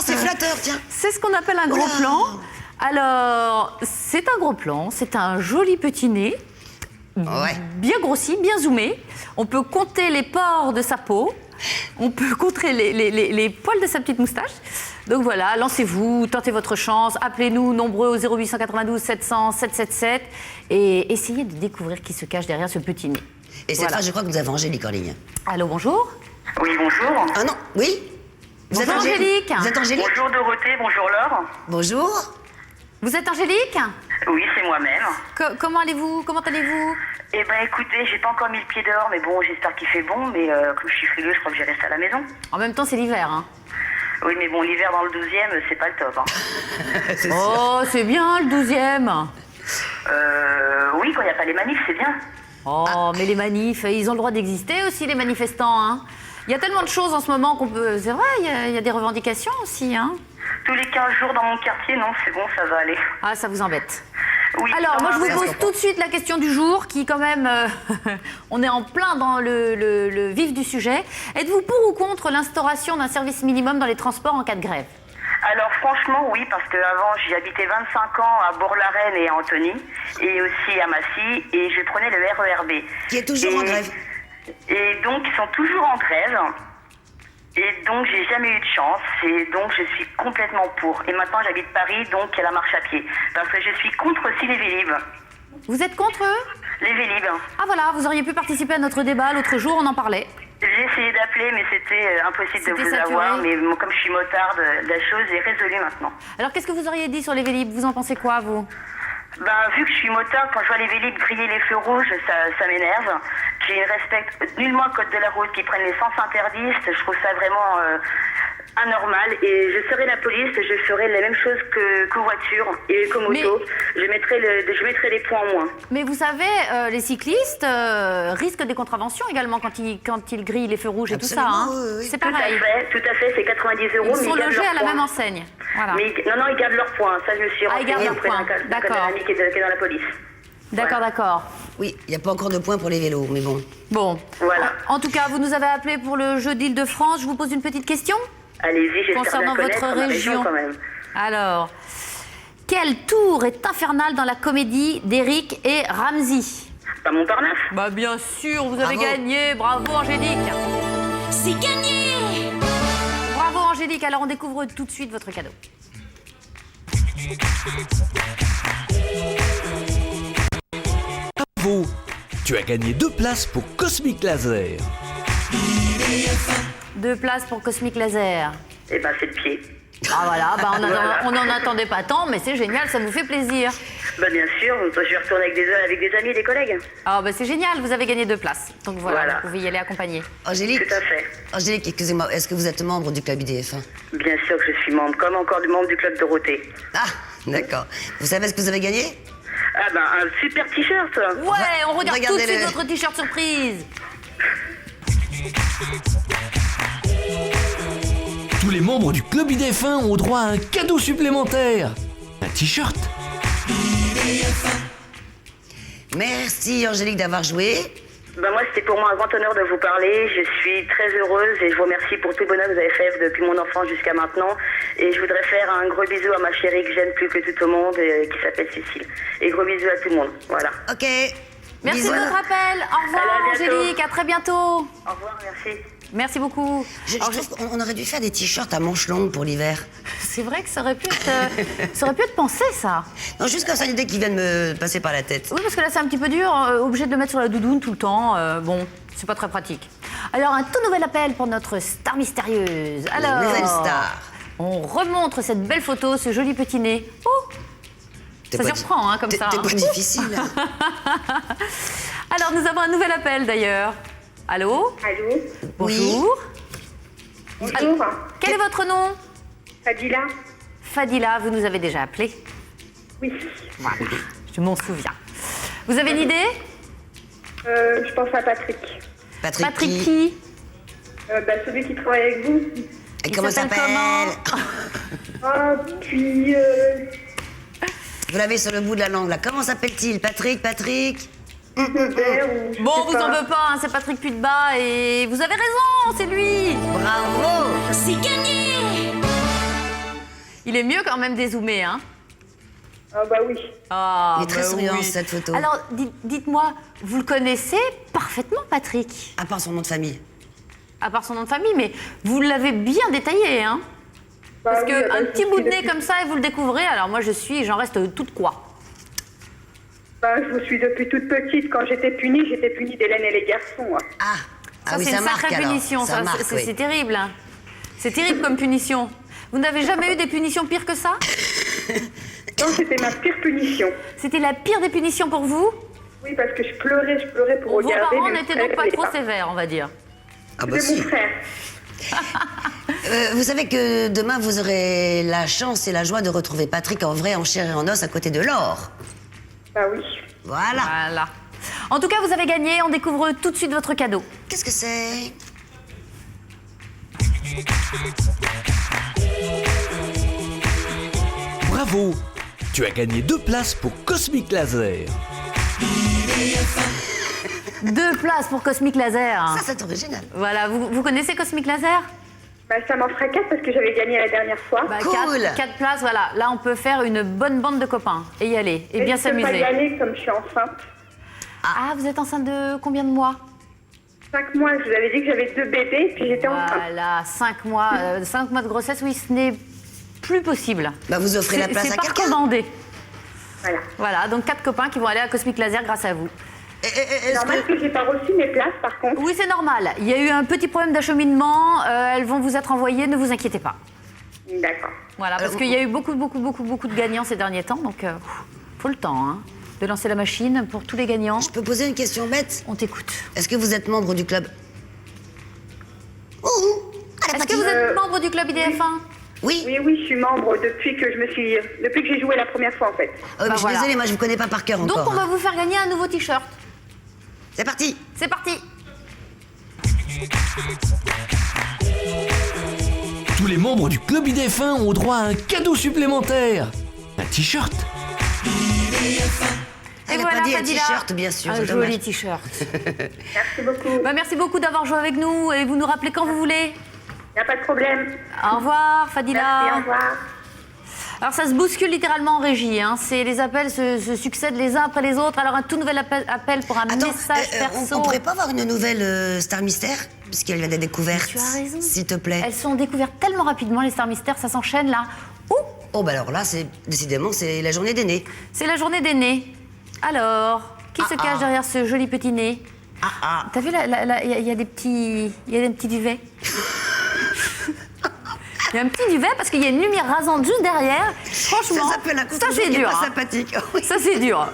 C'est flatteur, tiens. C'est ce qu'on appelle un gros Oula. plan. Alors c'est un gros plan, c'est un joli petit nez. Ouais. Bien grossi, bien zoomé. On peut compter les pores de sa peau. On peut compter les poils de sa petite moustache. Donc voilà, lancez-vous, tentez votre chance. Appelez-nous nombreux au 0892 700 777 et essayez de découvrir qui se cache derrière ce petit nez. Et cette Voilà. fois, je crois que vous avez Angélique en ligne. Allô, bonjour. Oui, bonjour. Ah non, oui? Vous êtes Bonjour, Angélique. Vous êtes Angélique? Bonjour Dorothée, bonjour Laure. Bonjour. Vous êtes Angélique? Oui, c'est moi-même. Comment allez-vous? Comment allez-vous? Eh ben écoutez, j'ai pas encore mis le pied dehors, mais bon, j'espère qu'il fait bon, mais comme je suis frileux, je crois que je vais rester à la maison. En même temps, c'est l'hiver, hein. Oui, mais bon, l'hiver dans le 12e, c'est pas le top, hein. Oh, c'est bien le 12e. Oui, quand il n'y a pas les manifs, c'est bien. Oh, mais les manifs, ils ont le droit d'exister aussi, les manifestants, hein. Il y a tellement de choses en ce moment qu'on peut... C'est vrai, il y a des revendications aussi, hein. Tous les 15 jours dans mon quartier, non, c'est bon, ça va aller. Ah, ça vous embête. Oui, Alors, moi, je vous c'est pose ça. tout de suite la question du jour, qui quand même, on est en plein dans le vif du sujet. Êtes-vous pour ou contre l'instauration d'un service minimum dans les transports en cas de grève? Alors franchement, oui, parce qu'avant, j'y habitais 25 ans à Bourg-la-Reine et à Antony, et aussi à Massy, et je prenais le RERB. Qui est toujours en grève. Et donc, ils sont toujours en grève. Et donc, j'ai jamais eu de chance. Et donc, je suis complètement pour. Et maintenant, j'habite Paris, donc il y a la marche à pied. Parce que je suis contre aussi les Vélib. Vous êtes contre eux? Les Vélib. Ah voilà, vous auriez pu participer à notre débat l'autre jour, on en parlait. J'ai essayé d'appeler, mais c'était impossible de C'était vous saturé. avoir. Mais bon, comme je suis motarde, la chose est résolue maintenant. Alors, qu'est-ce que vous auriez dit sur les Vélib? Vous en pensez quoi, vous? Ben, vu que je suis motard, quand je vois les Vélib griller les feux rouges, ça m'énerve. Qu'ils ne respectent nullement le code de la route, qu'ils prennent les sens interdits, je trouve ça vraiment anormal. Et je serai la police, je ferai la même chose qu'aux voitures et qu'aux motos. Je mettrai les points en moins. Mais vous savez, les cyclistes risquent des contraventions également quand ils grillent les feux rouges et Absolument, tout ça. Hein. oui, oui. C'est Tout pareil. à fait, c'est 90 €. Ils mais sont gardent logés leurs à la points. même enseigne. Voilà. Mais non, ils gardent leurs points. Ça, je me suis Ah, ils gardent renseignée leurs auprès points. d'un D'accord. ami qui est dans la police. D'accord, d'accord. Oui, il n'y a pas encore de points pour les vélos, mais bon. Bon. Voilà. En tout cas, vous nous avez appelé pour le jeu d'Île-de-France. Je vous pose une petite question Allez-y, j'espère concernant bien votre connaître ma région. quand même. Alors, quel tour est infernal dans la comédie d'Éric et Ramzy? Pas Montparnasse. Bah bien sûr, vous avez Bravo. gagné. Bravo Angélique. C'est gagné! Bravo Angélique. Alors on découvre tout de suite votre cadeau. Bravo, tu as gagné 2 places pour Cosmic Laser. 2 places pour Cosmic Laser. Eh ben, c'est le pied. Ah voilà, bah on n'en attendait pas tant, mais c'est génial, ça vous fait plaisir. Bah, bien sûr, je vais retourner avec des amis et des collègues. Ah bah c'est génial, vous avez gagné 2 places. Donc voilà, Voilà. vous pouvez y aller accompagné. Angélique, Tout à fait. Angélique, excusez-moi, est-ce que vous êtes membre du club IDF1? Bien sûr que je suis membre, comme encore du membre du club Dorothée. Ah, d'accord. Vous savez ce que vous avez gagné? Ah ben, un super t-shirt. Ouais, on regarde tout de Regardez-le. suite votre t-shirt surprise. Tous les membres du club IDF1 ont droit à un cadeau supplémentaire. Un t-shirt. Merci Angélique d'avoir joué. Ben moi, c'était pour moi un grand honneur de vous parler. Je suis très heureuse et je vous remercie pour tout le bonheur que vous avez fait depuis mon enfance jusqu'à maintenant. Et je voudrais faire un gros bisou à ma chérie que j'aime plus que tout au monde, qui s'appelle Cécile. Et gros bisous à tout le monde. Voilà. Ok. Merci Bisous. de votre appel. Au revoir Allez, à bientôt. Angélique, à très bientôt. Au revoir, merci. Merci beaucoup. Je Alors, trouve qu'on aurait dû faire des t-shirts à manches longues pour l'hiver. c'est vrai que ça aurait pu être pensé ça. Non, juste comme ça, l'idée qui vient de me passer par la tête. Oui, parce que là, c'est un petit peu dur, obligé de le mettre sur la doudoune tout le temps. Bon, c'est pas très pratique. Alors, un tout nouvel appel pour notre star mystérieuse. Alors, Nouvelle star. on remontre cette belle photo, ce joli petit nez. Oh, T'es ça pas surprend, hein, comme t'es- ça. T'es hein. pas difficile. Alors, nous avons un nouvel appel d'ailleurs. Allô? Allô? Bonjour. Bonjour. Quel est votre nom? Fadila? Fadila, vous nous avez déjà appelé. Oui. Voilà, je m'en souviens. Vous avez une idée? Je pense à Patrick. Patrick qui? Celui qui travaille avec vous. Et comment il s'appelle? Ah, puis... Vous l'avez sur le bout de la langue, là. Comment s'appelle-t-il? Patrick? Bon, vous en veux pas, hein, c'est Patrick Pudebas et vous avez raison, c'est lui. Bravo! C'est gagné! Il est mieux quand même dézoomé, hein? Ah bah oui. Ah, Il est très bah souriant, oui. cette photo. Alors, dites-moi, vous le connaissez parfaitement, Patrick? À part son nom de famille. À part son nom de famille, mais vous l'avez bien détaillé, hein? Parce oui, que bah, un je petit bout de suis nez depuis- comme ça et vous le découvrez, alors moi j'en reste toute quoi. Je vous suis depuis toute petite. Quand j'étais punie d'Hélène et les garçons. Ah, Ça, oui, c'est ça une marque sacrée alors. punition, ça, marque, oui. c'est terrible. Hein. C'est terrible comme punition. Vous n'avez jamais eu des punitions pires que ça? Non, c'était ma pire punition. C'était la pire des punitions pour vous? Oui, parce que je pleurais pour Vos regarder. parents mais n'étaient mon donc frère pas l'est trop sévères, on va dire. Ah bah C'est si. mon frère. Vous savez que demain, vous aurez la chance et la joie de retrouver Patrick en vrai, en chair et en os, à côté de Laure. Bah oui. Voilà. Voilà. En tout cas, vous avez gagné. On découvre tout de suite votre cadeau. Qu'est-ce que c'est? Bravo! Tu as gagné 2 places pour Cosmic Laser. 2 places pour Cosmic Laser. Ça, c'est original. Voilà, vous connaissez Cosmic Laser? Ça m'en ferait 4 parce que j'avais gagné la dernière fois. Cool. 4 places, voilà. Là, on peut faire une bonne bande de copains et y aller et bien je peux pas y s'amuser. aller comme je suis enceinte. Ah, vous êtes enceinte de combien de mois? 5 mois, je vous avais dit que j'avais 2 bébés, puis j'étais enceinte. Voilà, 5 mois. 5 mois de grossesse, oui, ce n'est plus possible. Bah, vous offrez la place C'est à pas quelqu'un. recommandé. Voilà. Voilà, donc 4 copains qui vont aller à Cosmic Laser grâce à vous. Est-ce Normal que j'ai pas reçu mes places, par contre. Oui, c'est normal. Il y a eu un petit problème d'acheminement. Elles vont vous être envoyées, ne vous inquiétez pas. D'accord. Voilà, parce qu'il y a eu beaucoup de gagnants ces derniers temps, donc faut le temps hein, de lancer la machine pour tous les gagnants. Je peux poser une question bête? On t'écoute. Est-ce que vous êtes membre du club? Est-ce que vous êtes membre du club IDF1? Oui. Oui, je suis membre depuis que j'ai joué la première fois, en fait. Mais je suis voilà. désolée, moi je vous connais pas par cœur Donc encore. on va vous faire gagner un nouveau t-shirt. C'est parti. C'est parti. Tous les membres du club IDF1 ont droit à un cadeau supplémentaire. Un t-shirt. Elle n'a voilà, pas dit un Fadila. t-shirt, bien sûr. Un c'est joli dommage. t-shirt. Merci beaucoup. Merci beaucoup d'avoir joué avec nous et vous nous rappelez quand vous voulez. Il n'y a pas de problème. Au revoir, Fadila. Merci, au revoir. Alors ça se bouscule littéralement en régie. Hein. Les appels se succèdent les uns après les autres. Alors un tout nouvel appel pour un Attends, message perso. on pourrait pas avoir une nouvelle Star Mystère? Puisqu'il y a des découvertes. Tu as raison. S'il te plaît. Elles sont découvertes tellement rapidement, les stars mystères, ça s'enchaîne là. Ouh, Oh, bah alors là, décidément, c'est la journée des nés. c'est la journée des nés. Alors, qui se cache derrière ce joli petit nez? T'as vu, il y a des petits duvets. Il y a un petit duvet parce qu'il y a une lumière rasante juste derrière. Franchement, Ça s'appelle un ça couteau c'est qui est dur. pas hein. sympathique. Oui. Ça c'est dur.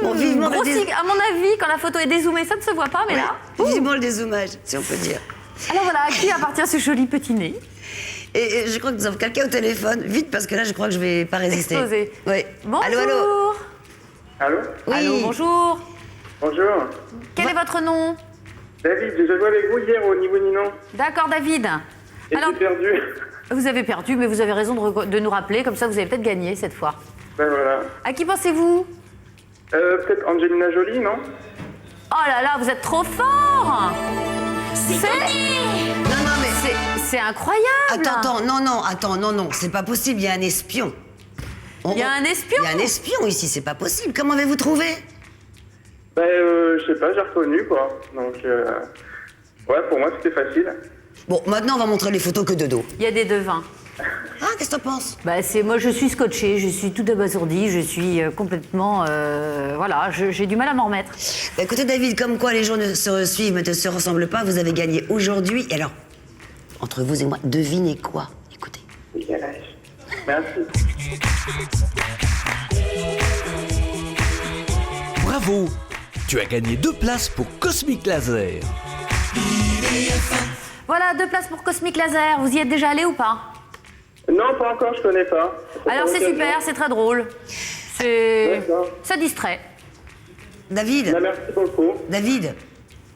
Bon, vivement le grossi, à mon avis, quand la photo est dézoomée, ça ne se voit pas, mais là. Vivement le dézoomage, si on peut dire. Alors voilà, à qui appartient ce joli petit nez? Et je crois que nous avons quelqu'un au téléphone. Vite, parce que là, je crois que je vais pas résister. Exploser. Oui. Bonjour. Allô, allô. Allô? Oui. Allô, bonjour. Bonjour. Quel est votre nom? David, j'ai joué avec vous hier au niveau Ninon. D'accord, David. Et Alors, j'ai perdu. vous avez perdu, mais vous avez raison de nous rappeler, comme ça vous avez peut-être gagné cette fois. Ben voilà. À qui pensez-vous? Peut-être Angelina Jolie, non? Oh là là, vous êtes trop fort! C'est gagné! Non, non, mais... C'est incroyable! Attends, non, c'est pas possible, il y a un espion. Il y a un espion? Il y a un espion ici, c'est pas possible. Comment avez-vous trouvé? Ben, je sais pas, j'ai reconnu, quoi. Donc, ouais, pour moi, c'était facile. Bon, maintenant, on va montrer les photos que de dos. Il y a des devins. Ah, qu'est-ce que t'en penses? Bah, moi, je suis scotchée, je suis tout abasourdie, je suis complètement... voilà, j'ai du mal à m'en remettre. Bah, écoutez, David, comme quoi les gens ne se suivent mais ne se ressemblent pas, vous avez gagné aujourd'hui. Et alors, entre vous et moi, devinez quoi? Écoutez. Décalage. Merci. Bravo! Tu as gagné 2 places pour Cosmic Laser. Voilà, 2 places pour Cosmic Laser. Vous y êtes déjà allé ou pas? Non, pas encore, je connais pas. Alors c'est super, c'est très drôle. D'accord. Ça distrait. David, Bah, merci beaucoup. David,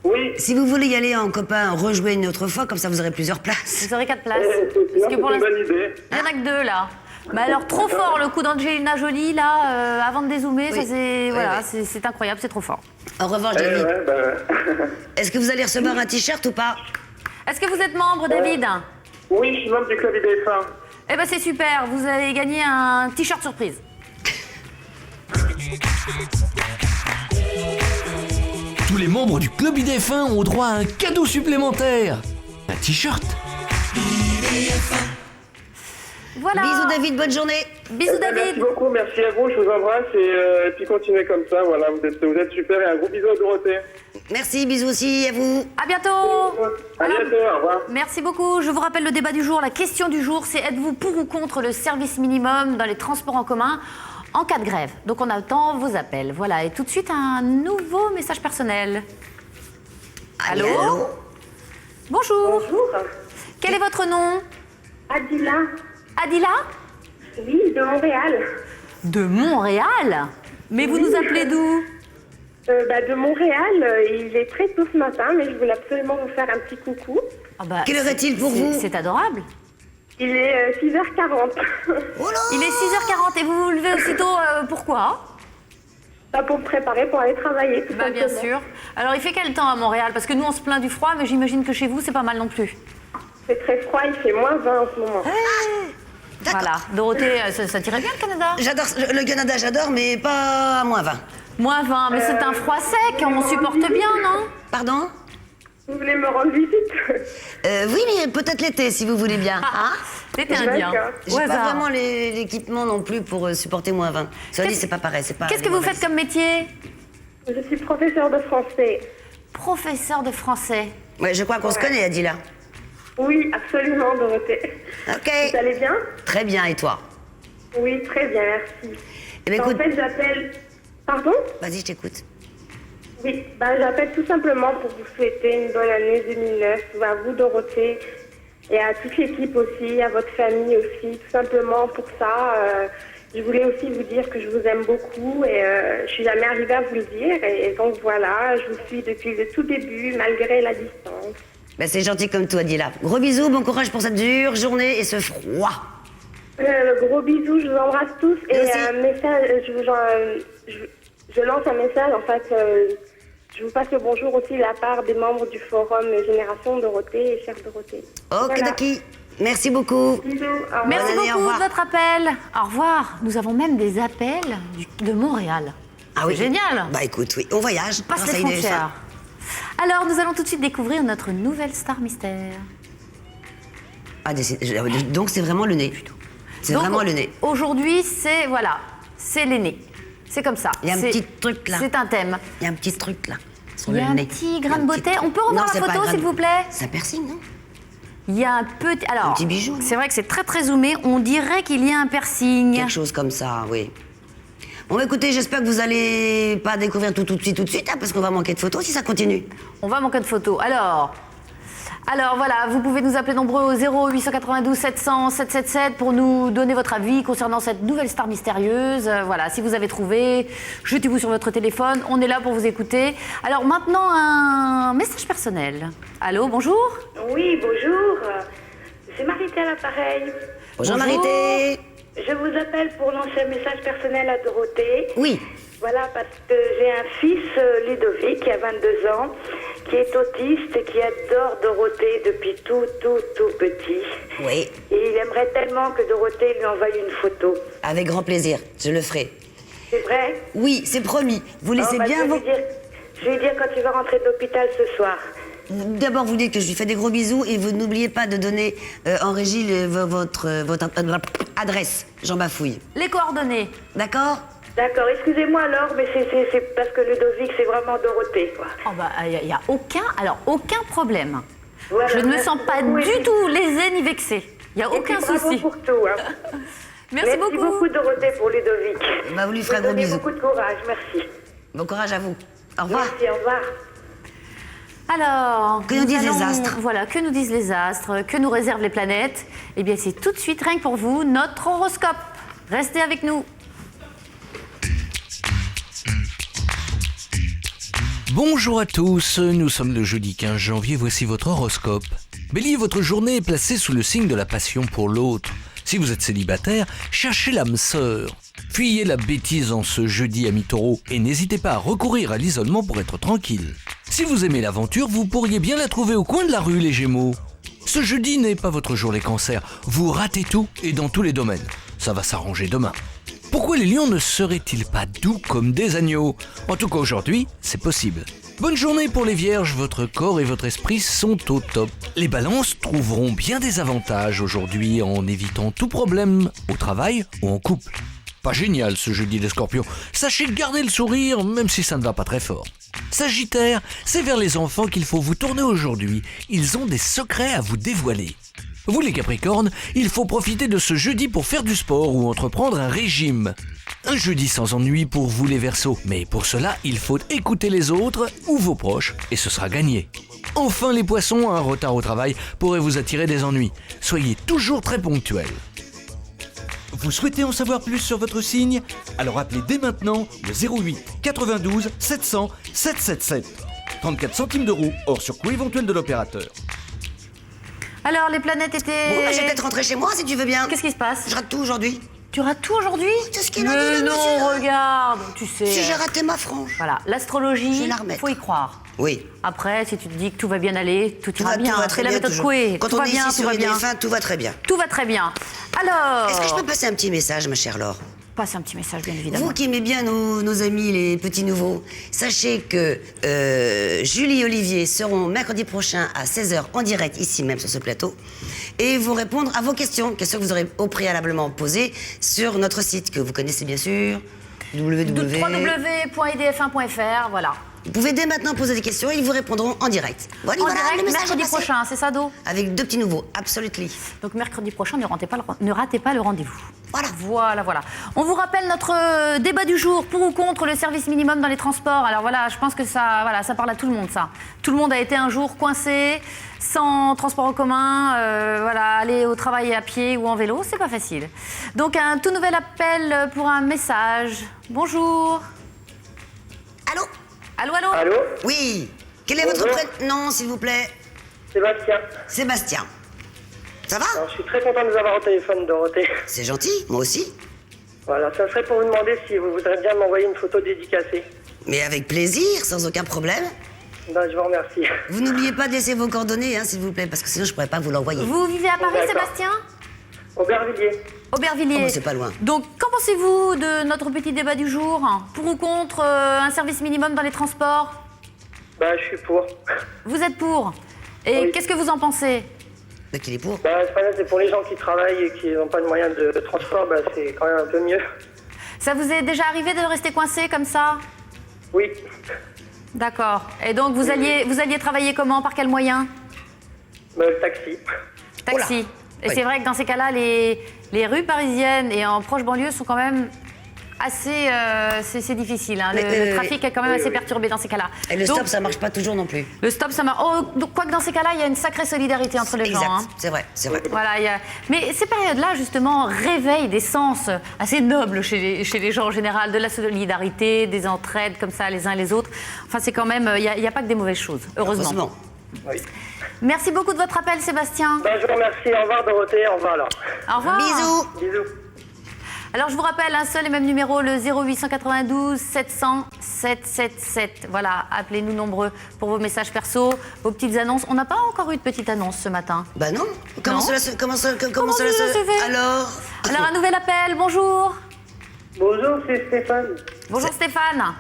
Oui, si vous voulez y aller en copain, rejouer une autre fois, comme ça vous aurez plusieurs places. Vous aurez 4 places. c'est Parce que pour une l'instant, bonne idée. il n'y en a que 2 là. Mais alors trop fort le coup d'Angelina Jolie là, avant de dézoomer, ça Oui. c'est Oui, voilà, oui. c'est incroyable, c'est trop fort. En revanche, David, Ouais, bah... est-ce que vous allez recevoir un t-shirt ou pas? Est-ce que vous êtes membre, David? Oui, je suis membre du club IDF1. Eh ben c'est super, vous allez gagner un t-shirt surprise. Tous les membres du club IDF1 ont droit à un cadeau supplémentaire. Un t-shirt. Voilà. Bisous David, bonne journée. Bisous Merci David. beaucoup, merci à vous, je vous embrasse et puis continuez comme ça, voilà, vous êtes super et un gros bisou à Dorothée. Merci, bisous aussi à vous. À bientôt. À Alors, bientôt, au revoir. merci beaucoup. Je vous rappelle le débat du jour. La question du jour, c'est êtes-vous pour ou contre le service minimum dans les transports en commun en cas de grève? Donc on attend vos appels. Voilà, et tout de suite un nouveau message personnel. Allô? Bonjour. Bonjour, Quel est votre nom? Adila, Adila? oui, de Montréal. De Montréal? Mais vous nous appelez d'où? De Montréal, il est très tôt ce matin, mais je voulais absolument vous faire un petit coucou. Ah bah, Quelle heure est-il pour c'est- vous? C'est adorable. Il est 6h40. Oh là, Il est 6h40 et vous vous levez aussitôt, pourquoi? Pour me préparer pour aller travailler, tout Bah bien simplement. sûr. Alors il fait quel temps à Montréal? Parce que nous on se plaint du froid, mais j'imagine que chez vous c'est pas mal non plus. C'est très froid, il fait moins 20 en ce moment. d'accord. Voilà. Dorothée, ça tirait bien le Canada? J'adore le Canada, j'adore, mais pas à moins 20. Moins 20, mais c'est un froid sec, on supporte bien, non? Pardon? Vous voulez me rendre visite? Oui, mais peut-être l'été, si vous voulez bien. Hein? L'été indien. D'accord. J'ai Au pas hasard. vraiment l'équipement non plus pour supporter moins 20. Cela dit, c'est pas pareil, c'est pas... Qu'est-ce que vous faites comme métier? Je suis professeure de français. Professeur de français. Ouais, je crois qu'on se connaît, Adila. Oui, absolument, Dorothée. Ok. Vous allez bien? Très bien, et toi? Oui, très bien, merci. Eh ben, En écoute, fait, j'appelle... Pardon? vas-y, je t'écoute. Oui, j'appelle tout simplement pour vous souhaiter une bonne année 2009, à vous Dorothée, et à toute l'équipe aussi, à votre famille aussi, tout simplement pour ça. Je voulais aussi vous dire que je vous aime beaucoup et je suis jamais arrivée à vous le dire. Et donc voilà, je vous suis depuis le tout début, malgré la distance. Ben, c'est gentil comme toi, Adila. Gros bisous, bon courage pour cette dure journée et ce froid. Gros bisous, je vous embrasse tous. Et Moi aussi. un message, je lance un message, en fait, je vous passe le bonjour aussi de la part des membres du forum Génération Dorothée et chère Dorothée. Ok, Voilà. Daki. Merci beaucoup. Bisous, au revoir. Merci Bonne année, au beaucoup revoir. de votre appel. Au revoir. Nous avons même des appels de Montréal. Ah oui. C'est génial. Bah écoute, oui, on voyage. Passe grâce les à IDF1. frontières. Alors, nous allons tout de suite découvrir notre nouvelle star mystère. Ah, donc c'est vraiment le nez. C'est Donc, vraiment le nez. Aujourd'hui, c'est les nez. C'est comme ça. Il y a un C'est- petit truc là. C'est un thème. Il y a un petit truc là. Sur Il y le a un nez. petit Il y a grain de beauté. truc. On peut revoir Non, la c'est pas photo, un grain s'il de- vous plaît? C'est un piercing, non? Il y a un petit. Alors, Un petit bijou, non? c'est vrai que c'est très très zoomé. On dirait qu'il y a un piercing. Quelque chose comme ça, oui. Bon, bah, écoutez, j'espère que vous allez pas découvrir tout de suite, hein, parce qu'on va manquer de photos si ça continue. On va manquer de photos. Alors voilà, vous pouvez nous appeler nombreux au 0892 700 777 pour nous donner votre avis concernant cette nouvelle star mystérieuse. Voilà, si vous avez trouvé, jetez-vous sur votre téléphone. On est là pour vous écouter. Alors maintenant, un message personnel. Allô, bonjour. Oui, bonjour. C'est Marité à l'appareil. Bonjour, Bonjour. Marité. Je vous appelle pour lancer un message personnel à Dorothée. Oui. Voilà, parce que j'ai un fils, Ludovic, qui a 22 ans, qui est autiste et qui adore Dorothée depuis tout petit. Oui, Et il aimerait tellement que Dorothée lui envoie une photo. avec grand plaisir, je le ferai. C'est vrai? Oui, c'est promis. Vous laissez Oh, bah, bien vos... je vais lui dire quand tu vas rentrer d'hôpital ce soir. D'abord, vous dites que je lui fais des gros bisous et vous n'oubliez pas de donner en régie votre adresse. J'en bafouille. Les coordonnées. D'accord? D'accord, excusez-moi alors, mais c'est parce que Ludovic, c'est vraiment Dorothée, quoi. Oh bah, il n'y a aucun problème. Voilà, Je ne me merci sens pas beaucoup, et du puis- tout lésée ni vexée. Il n'y a et aucun puis bravo souci. pour tout, hein. Merci beaucoup. Dorothée, pour Ludovic. Bah, vous lui Vous ferez un gros donnez bisou. beaucoup de courage, merci. Bon courage à vous. Au revoir. Merci, au revoir. Alors, Que nous disent les astres? Voilà, que nous disent les astres, que nous réservent les planètes? Eh bien, c'est tout de suite, rien que pour vous, notre horoscope. Restez avec nous. Bonjour à tous, nous sommes le jeudi 15 janvier, voici votre horoscope. Bélier, votre journée est placée sous le signe de la passion pour l'autre. Si vous êtes célibataire, cherchez l'âme sœur. Fuyez la bêtise en ce jeudi ami Taureau et n'hésitez pas à recourir à l'isolement pour être tranquille. Si vous aimez l'aventure, vous pourriez bien la trouver au coin de la rue les Gémeaux. Ce jeudi n'est pas votre jour les cancers, vous ratez tout et dans tous les domaines. Ça va s'arranger demain. Pourquoi les lions ne seraient-ils pas doux comme des agneaux? En tout cas aujourd'hui, c'est possible. Bonne journée pour les vierges, votre corps et votre esprit sont au top. Les balances trouveront bien des avantages aujourd'hui en évitant tout problème au travail ou en couple. Pas génial ce jeudi les scorpions, sachez garder le sourire même si ça ne va pas très fort. Sagittaire, c'est vers les enfants qu'il faut vous tourner aujourd'hui, ils ont des secrets à vous dévoiler. Vous les Capricornes, il faut profiter de ce jeudi pour faire du sport ou entreprendre un régime. Un jeudi sans ennui pour vous les Verseaux, mais pour cela, il faut écouter les autres ou vos proches et ce sera gagné. Enfin les Poissons, un retard au travail pourrait vous attirer des ennuis. Soyez toujours très ponctuels. Vous souhaitez en savoir plus sur votre signe? Alors appelez dès maintenant le 08 92 700 777. 34 centimes d'euros hors surcoût éventuel de l'opérateur. Alors, les planètes étaient... Bon, je vais peut-être rentrer chez moi si tu veux bien. Qu'est-ce qui se passe? Je rate tout aujourd'hui. Tu rates tout aujourd'hui? C'est ce qu'il a dit, Mais le non, monsieur. regarde, tu sais... Si j'ai raté ma frange. Voilà, Je l'astrologie, vais la remettre. faut y croire. Oui. Après, si tu te dis que tout va bien aller, tout ira bien. Tout va très C'est la bien, méthode toujours. Coué. Quand Tout on va est bien, ici tout sur va bien. IDF1, tout va très bien. Tout va très bien. Alors... Est-ce que je peux passer un petit message, ma chère Laure? Passe un petit message, bien évidemment. Vous qui aimez bien nos amis, les petits nouveaux, sachez que Julie et Olivier seront mercredi prochain à 16h en direct, ici même sur ce plateau, et vont répondre à vos questions que vous aurez au préalablement posées sur notre site, que vous connaissez bien sûr, www.idf1.fr, voilà. Vous pouvez dès maintenant poser des questions et ils vous répondront en direct. Bon, allez, En voilà, direct, le message est mercredi passé. prochain, c'est ça, Do? Avec 2 petits nouveaux, absolutely. Donc mercredi prochain, ne ratez pas le rendez-vous. Voilà. Voilà. On vous rappelle notre débat du jour, pour ou contre le service minimum dans les transports. Alors voilà, je pense que ça parle à tout le monde, ça. Tout le monde a été un jour coincé, sans transport en commun, aller au travail à pied ou en vélo, c'est pas facile. Donc un tout nouvel appel pour un message. Bonjour. Allô? Allô? Allô? Oui. Quel est votre prénom, s'il vous plaît? Sébastien. Sébastien. Ça va? Alors, je suis très content de vous avoir au téléphone, Dorothée. C'est gentil, moi aussi. Voilà, ça serait pour vous demander si vous voudrez bien m'envoyer une photo dédicacée. Mais avec plaisir, sans aucun problème. Ben, je vous remercie. Vous n'oubliez pas de laisser vos coordonnées, hein, s'il vous plaît, parce que sinon je pourrais pas vous l'envoyer. Vous vivez à Paris, D'accord. Sébastien? Aubervilliers. Aubervilliers. Oh, bah, c'est pas loin. Donc, qu'en pensez-vous de notre petit débat du jour? Pour ou contre un service minimum dans les transports? Ben, je suis pour. Vous êtes pour? Et Oui. qu'est-ce que vous en pensez? Donc il est pour. Ben, c'est pour les gens qui travaillent et qui n'ont pas de moyens de transport, ben, c'est quand même un peu mieux. Ça vous est déjà arrivé de rester coincé comme ça? Oui. D'accord. Et donc, vous alliez travailler comment? Par quel moyen? Ben, le taxi. Taxi. Et Oui. c'est vrai que dans ces cas-là, les rues parisiennes et en proche banlieue sont quand même assez... c'est difficile. Hein. Le trafic est quand même assez perturbé dans ces cas-là. Et le Donc, stop, ça marche pas toujours non plus. Le stop, ça marche... Oh, donc, quoique dans ces cas-là, il y a une sacrée solidarité entre les Exact, gens. Hein. c'est vrai, c'est vrai. Voilà, mais ces périodes-là, justement, réveillent des sens assez nobles chez les gens en général, de la solidarité, des entraides comme ça, les uns et les autres. Enfin, c'est quand même... Il n'y a pas que des mauvaises choses, heureusement. Oui. Merci beaucoup de votre appel, Sébastien. Ben, je vous remercie. Au revoir, Dorothée. Au revoir, alors. Au revoir. Bisous. Bisous. Alors, je vous rappelle, un seul et même numéro, le 0892 700 777. Voilà, appelez-nous nombreux pour vos messages perso, vos petites annonces. On n'a pas encore eu de petite annonce ce matin. Bah non. Comment Non. cela se Comment cela se fait? Alors Alors, un nouvel appel, bonjour. Bonjour, c'est Stéphane. Bonjour Stéphane.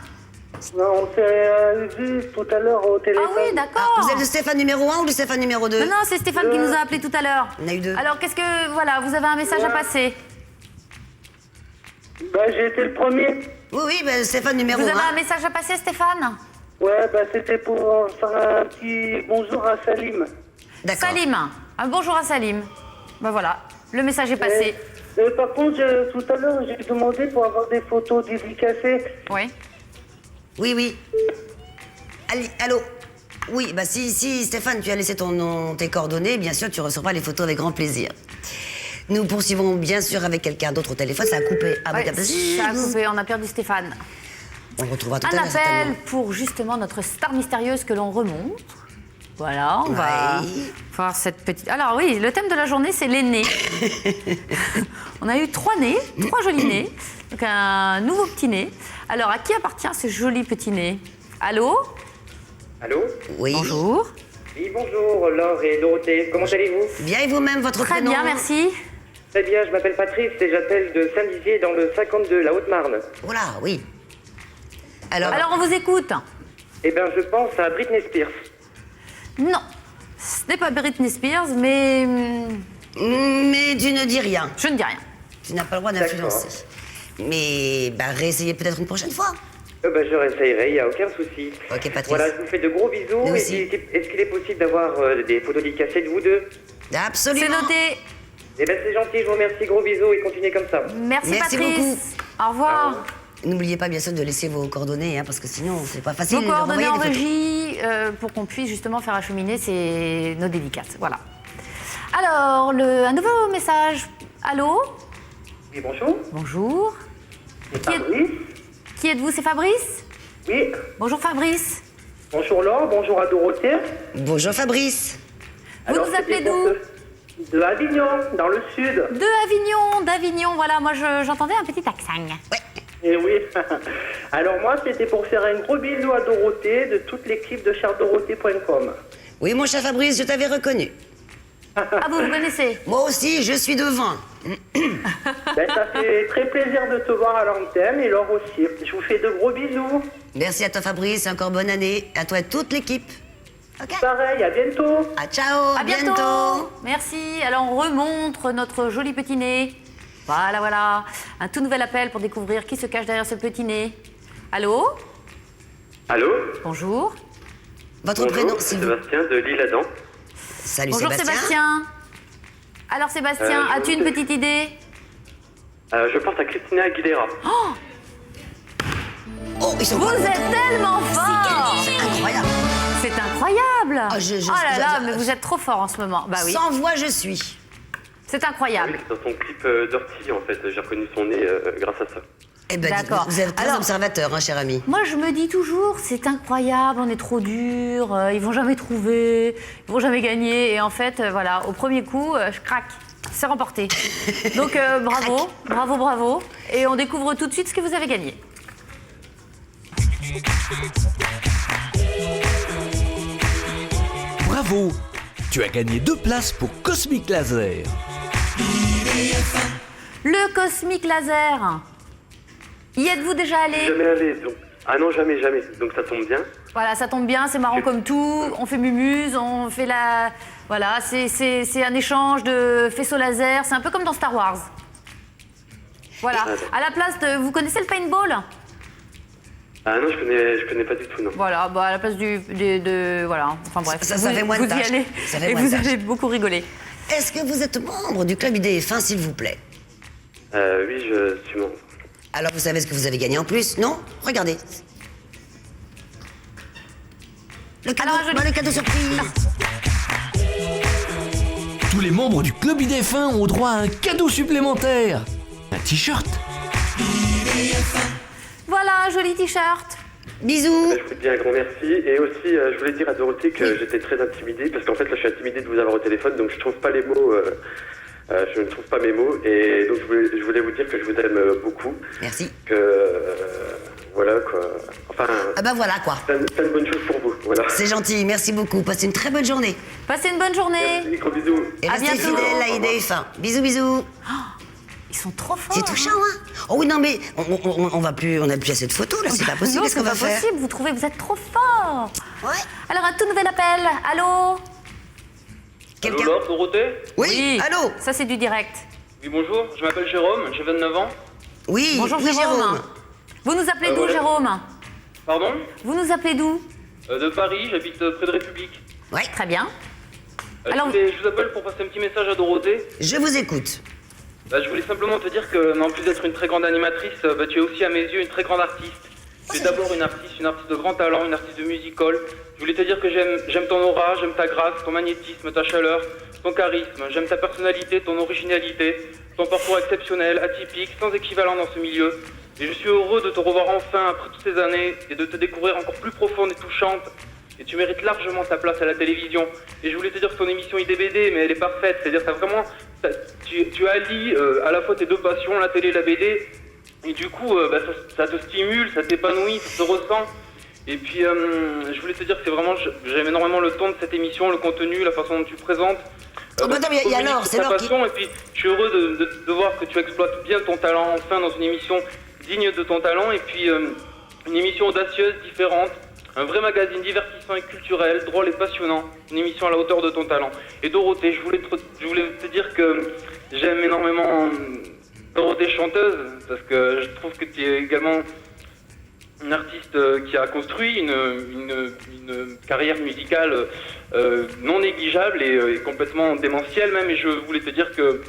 On s'est vu tout à l'heure au téléphone. Ah oui, d'accord. Vous êtes le Stéphane numéro 1 ou le Stéphane numéro 2? Non, c'est Stéphane qui nous a appelé tout à l'heure. On a eu deux. Alors, qu'est-ce que... Voilà, vous avez un message à passer. Ben, j'ai été le premier. Oui, bah, Stéphane numéro Vous 1. avez un message à passer, Stéphane? Ouais, ben, c'était pour faire un petit bonjour à Salim. D'accord. Salim. Un bonjour à Salim. Ben voilà, le message est passé. Et par contre, tout à l'heure, j'ai demandé pour avoir des photos dédicacées. Oui. Oui. Allô? Oui, bah si Stéphane, tu as laissé ton nom, tes coordonnées, bien sûr, tu recevras les photos avec grand plaisir. Nous poursuivons bien sûr avec quelqu'un d'autre au téléphone, ça a coupé. Ah, Ouais, bah, ça a coupé, on a perdu Stéphane. on le retrouvera tout Un à l'heure, appel certainement. pour justement notre star mystérieuse que l'on remonte. Voilà, on va Ouais. voir cette petite... Alors oui, le thème de la journée, c'est les nez. On a eu 3 nez, 3 jolis nez. Donc un nouveau petit nez. Alors, à qui appartient ce joli petit nez? Allô? Allô? Oui. Bonjour. Oui, bonjour, Laure et Dorothée. Comment allez-vous? Bien, et vous-même, votre Très prénom? bien, merci. Très bien, je m'appelle Patrice et j'appelle de Saint-Dizier dans le 52, la Haute-Marne. Oh là, oui. Alors, Alors, on vous écoute. Eh bien, je pense à Britney Spears. Non, ce n'est pas Britney Spears, mais mais tu ne dis rien. je ne dis rien. Tu n'as pas le droit d'influencer. Mais, bah, réessayez peut-être une prochaine fois. Je réessayerai, il n'y a aucun souci. Ok, Patrice. Voilà, je vous fais de gros bisous. Nous Et aussi. est-ce qu'il est possible d'avoir des photos dédicacées de vous deux? Absolument. C'est noté. Eh bien, c'est gentil, je vous remercie, gros bisous et continuez comme ça. Merci, Merci Patrice. beaucoup. Au revoir. N'oubliez pas, bien sûr, de laisser vos coordonnées, hein, parce que sinon, c'est pas facile Vos de coordonnées renvoyer en des photos. régie pour qu'on puisse justement faire acheminer nos dédicaces. Voilà. Alors, un nouveau message. Allô? Oui, bonjour. Bonjour. C'est Qui est- Fabrice. Qui êtes-vous? C'est Fabrice? Oui. Bonjour Fabrice. Bonjour Laure, bonjour à Dorothée. Bonjour Fabrice. Vous nous appelez c'était pour d'où? De Avignon, dans le sud. D'Avignon, voilà, moi j'entendais un petit accent. Et oui. Alors moi, c'était pour faire un gros bisou à Dorothée de toute l'équipe de cherdorothée.com. Oui, mon cher Fabrice, je t'avais reconnu. Ah, vous connaissez? Moi aussi, je suis devant. Ben, ça fait très plaisir de te voir à l'antenne et Laure aussi. Je vous fais de gros bisous. Merci à toi, Fabrice, et encore bonne année. À toi et toute l'équipe. Ok. Pareil, à bientôt. Ah, ciao, À bientôt. Merci. Alors on remontre notre joli petit nez. Voilà. Un tout nouvel appel pour découvrir qui se cache derrière ce petit nez. Allô? Allô? Bonjour. Votre prénom, s'il vous plaît. Sébastien de L'Isle-Adam. Salut Bonjour Sébastien. Alors Sébastien, je as-tu une petite idée? Je pense à Christina Aguilera. Oh, ils sont Vous êtes tellement fort! incroyables. C'est incroyable! Ah, oh là là, mais vous êtes trop fort en ce moment. Bah oui. Sans voix, je suis. C'est incroyable. Oui, c'est dans son clip Dirty, en fait. J'ai reconnu son nez grâce à ça. Eh ben, D'accord. vous êtes très Alors- observateur, hein, cher ami. Moi, je me dis toujours, c'est incroyable, on est trop dur, ils vont jamais trouver, ils vont jamais gagner. Et en fait, voilà, au premier coup, je craque. C'est remporté. Donc, bravo. Et on découvre tout de suite ce que vous avez gagné. Bravo! Tu as gagné 2 places pour Cosmic Laser. Le Cosmic Laser. Y êtes-vous déjà allé? Jamais allé, donc. Ah non, jamais. Donc ça tombe bien. Voilà, ça tombe bien, c'est marrant comme tout. On fait mumuse, on fait la... Voilà, c'est un échange de faisceaux laser. C'est un peu comme dans Star Wars. Voilà. À la place de... Vous connaissez le paintball? Ah non, je connais pas du tout, non. Voilà, bah à la place voilà. Enfin bref. Ça fait moins de vous y tâches. allez Ça fait et moins de vous tâches. allez beaucoup rigoler. Est-ce que vous êtes membre du club IDF1, s'il vous plaît? Oui, je suis membre. Alors, vous savez ce que vous avez gagné en plus, non? Regardez. Le cadeau, Alors, le cadeau surprise. Tous les membres du club IDF1 ont droit à un cadeau supplémentaire. Un t-shirt. Voilà, un joli t-shirt. Bisous. Je vous dis un grand merci. Et aussi, je voulais dire à Dorothée que j'étais très intimidé, parce qu'en fait, là, je suis intimidé de vous avoir au téléphone, donc je trouve pas les mots... je ne trouve pas mes mots, et donc je voulais vous dire que je vous aime beaucoup. Merci. Que... voilà, quoi. Enfin... Ah bah voilà, quoi. Plein de bonnes choses pour vous, voilà. C'est gentil, merci beaucoup. Passez une très bonne journée. Passez une bonne journée. Merci, gros bisous. Et À restez bientôt. fidèles à IDF1. Bisous, bisous. Ils sont trop forts. C'est touchant, hein? Oh oui, non, mais on va plus, on n'a plus assez de photos, là, c'est pas possible. Non, Qu'est-ce qu'on va c'est pas faire? possible. Vous trouvez, vous êtes trop forts. Ouais. Alors, un tout nouvel appel. Allô? Quelqu'un? Allô, Laure, Dorothée? Oui, allô? Ça, c'est du direct. Oui, bonjour, je m'appelle Jérôme, j'ai 29 ans. Oui, Bonjour, oui, Jérôme. Vous nous appelez d'où, voilà. Jérôme? Pardon? Vous nous appelez d'où? De Paris, j'habite près de République. Ouais, Très bien. Alors... je vous appelle pour passer un petit message à Dorothée. je vous écoute. Je voulais simplement te dire que, en plus d'être une très grande animatrice, tu es aussi à mes yeux une très grande artiste. Tu es d'abord une artiste de grand talent, une artiste de musical. Je voulais te dire que j'aime ton aura, j'aime ta grâce, ton magnétisme, ta chaleur, ton charisme. J'aime ta personnalité, ton originalité, ton parcours exceptionnel, atypique, sans équivalent dans ce milieu. Et je suis heureux de te revoir enfin après toutes ces années et de te découvrir encore plus profonde et touchante. Et tu mérites largement ta place à la télévision. Et je voulais te dire que ton émission IDBD, mais elle est parfaite. C'est-à-dire que tu allies à la fois tes deux passions, la télé et la BD. Et du coup, ça te stimule, ça t'épanouit, ça te ressent. Et puis, je voulais te dire que c'est vraiment, j'aime énormément le ton de cette émission, le contenu, la façon dont tu présentes. Il y a Laure, c'est Laure qui... Et puis, je suis heureux de voir que tu exploites bien ton talent, enfin, dans une émission digne de ton talent. Et puis, une émission audacieuse, différente. Un vrai magazine divertissant et culturel, drôle et passionnant. Une émission à la hauteur de ton talent. Et Dorothée, je voulais te dire que j'aime énormément Dorothée chanteuse, parce que je trouve que tu es également une artiste qui a construit une carrière musicale non négligeable et complètement démentielle même. Et je voulais te dire que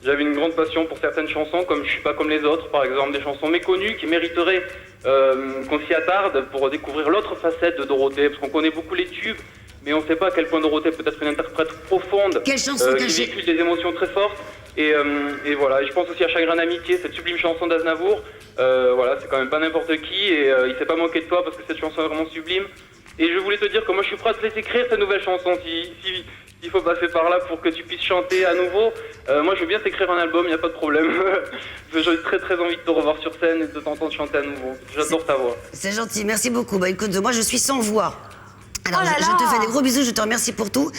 j'avais une grande passion pour certaines chansons, comme Je suis pas comme les autres, par exemple, des chansons méconnues qui mériteraient qu'on s'y attarde pour découvrir l'autre facette de Dorothée, parce qu'on connaît beaucoup les tubes, mais on ne sait pas à quel point Dorothée peut être une interprète profonde, qui véhicule des émotions très fortes. Et voilà, et je pense aussi à Chagrin d'amitié, cette sublime chanson d'Aznavour. Voilà, c'est quand même pas n'importe qui, et il s'est pas moqué de toi parce que cette chanson est vraiment sublime. Et je voulais te dire que moi je suis prêt à te laisser écrire ta nouvelle chanson s'il faut passer par là pour que tu puisses chanter à nouveau. Moi je veux bien t'écrire un album, il n'y a pas de problème. J'ai très très envie de te revoir sur scène et de t'entendre chanter à nouveau. J'adore ta voix. C'est gentil, merci beaucoup. Bah écoute, moi je suis sans voix. Alors Oh là je là. te fais des gros bisous, je te remercie pour tout.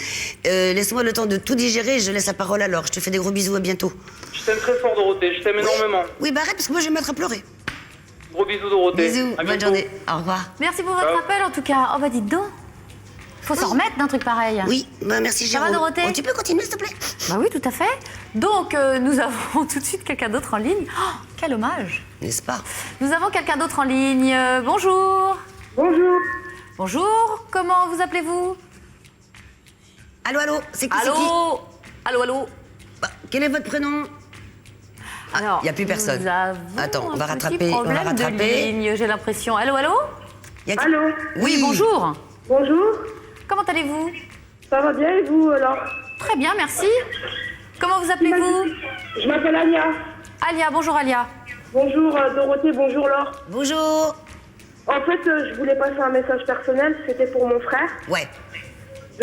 Laisse-moi le temps de tout digérer, je laisse la parole à Laure. Je te fais des gros bisous, à bientôt. Je t'aime très fort Dorothée, je t'aime énormément. Oui, bah arrête parce que moi je vais me mettre à pleurer. Gros bisous Dorothée. Bisous, À bonne bientôt. journée, au revoir. Merci pour votre appel en tout cas. Oh bah dites donc. Faut s'en remettre d'un truc pareil. Oui, bah merci Ça va, Jérôme. Dorothée? Oh, tu peux continuer s'il te plaît? Bah oui, tout à fait. Donc, nous avons tout de suite quelqu'un d'autre en ligne. Oh, quel hommage. N'est-ce pas? Nous avons quelqu'un d'autre en ligne. Bonjour. Bonjour. Bonjour. Comment vous appelez-vous? Allô, allô, c'est qui? Allô. Allô, allô. Bah, quel est votre prénom? Alors, y a plus personne. nous avons Attends, on va un rattraper, petit on va problème de rattraper. ligne, j'ai l'impression. Allô, allô. Allô. Oui, bonjour. Bonjour. Comment allez-vous? Ça va bien et vous alors? Très bien, merci. Comment vous appelez-vous? Je m'appelle Alia. Alia, bonjour Alia. Bonjour Dorothée, bonjour Laure. Bonjour. En fait, je voulais passer un message personnel, c'était pour mon frère. Ouais.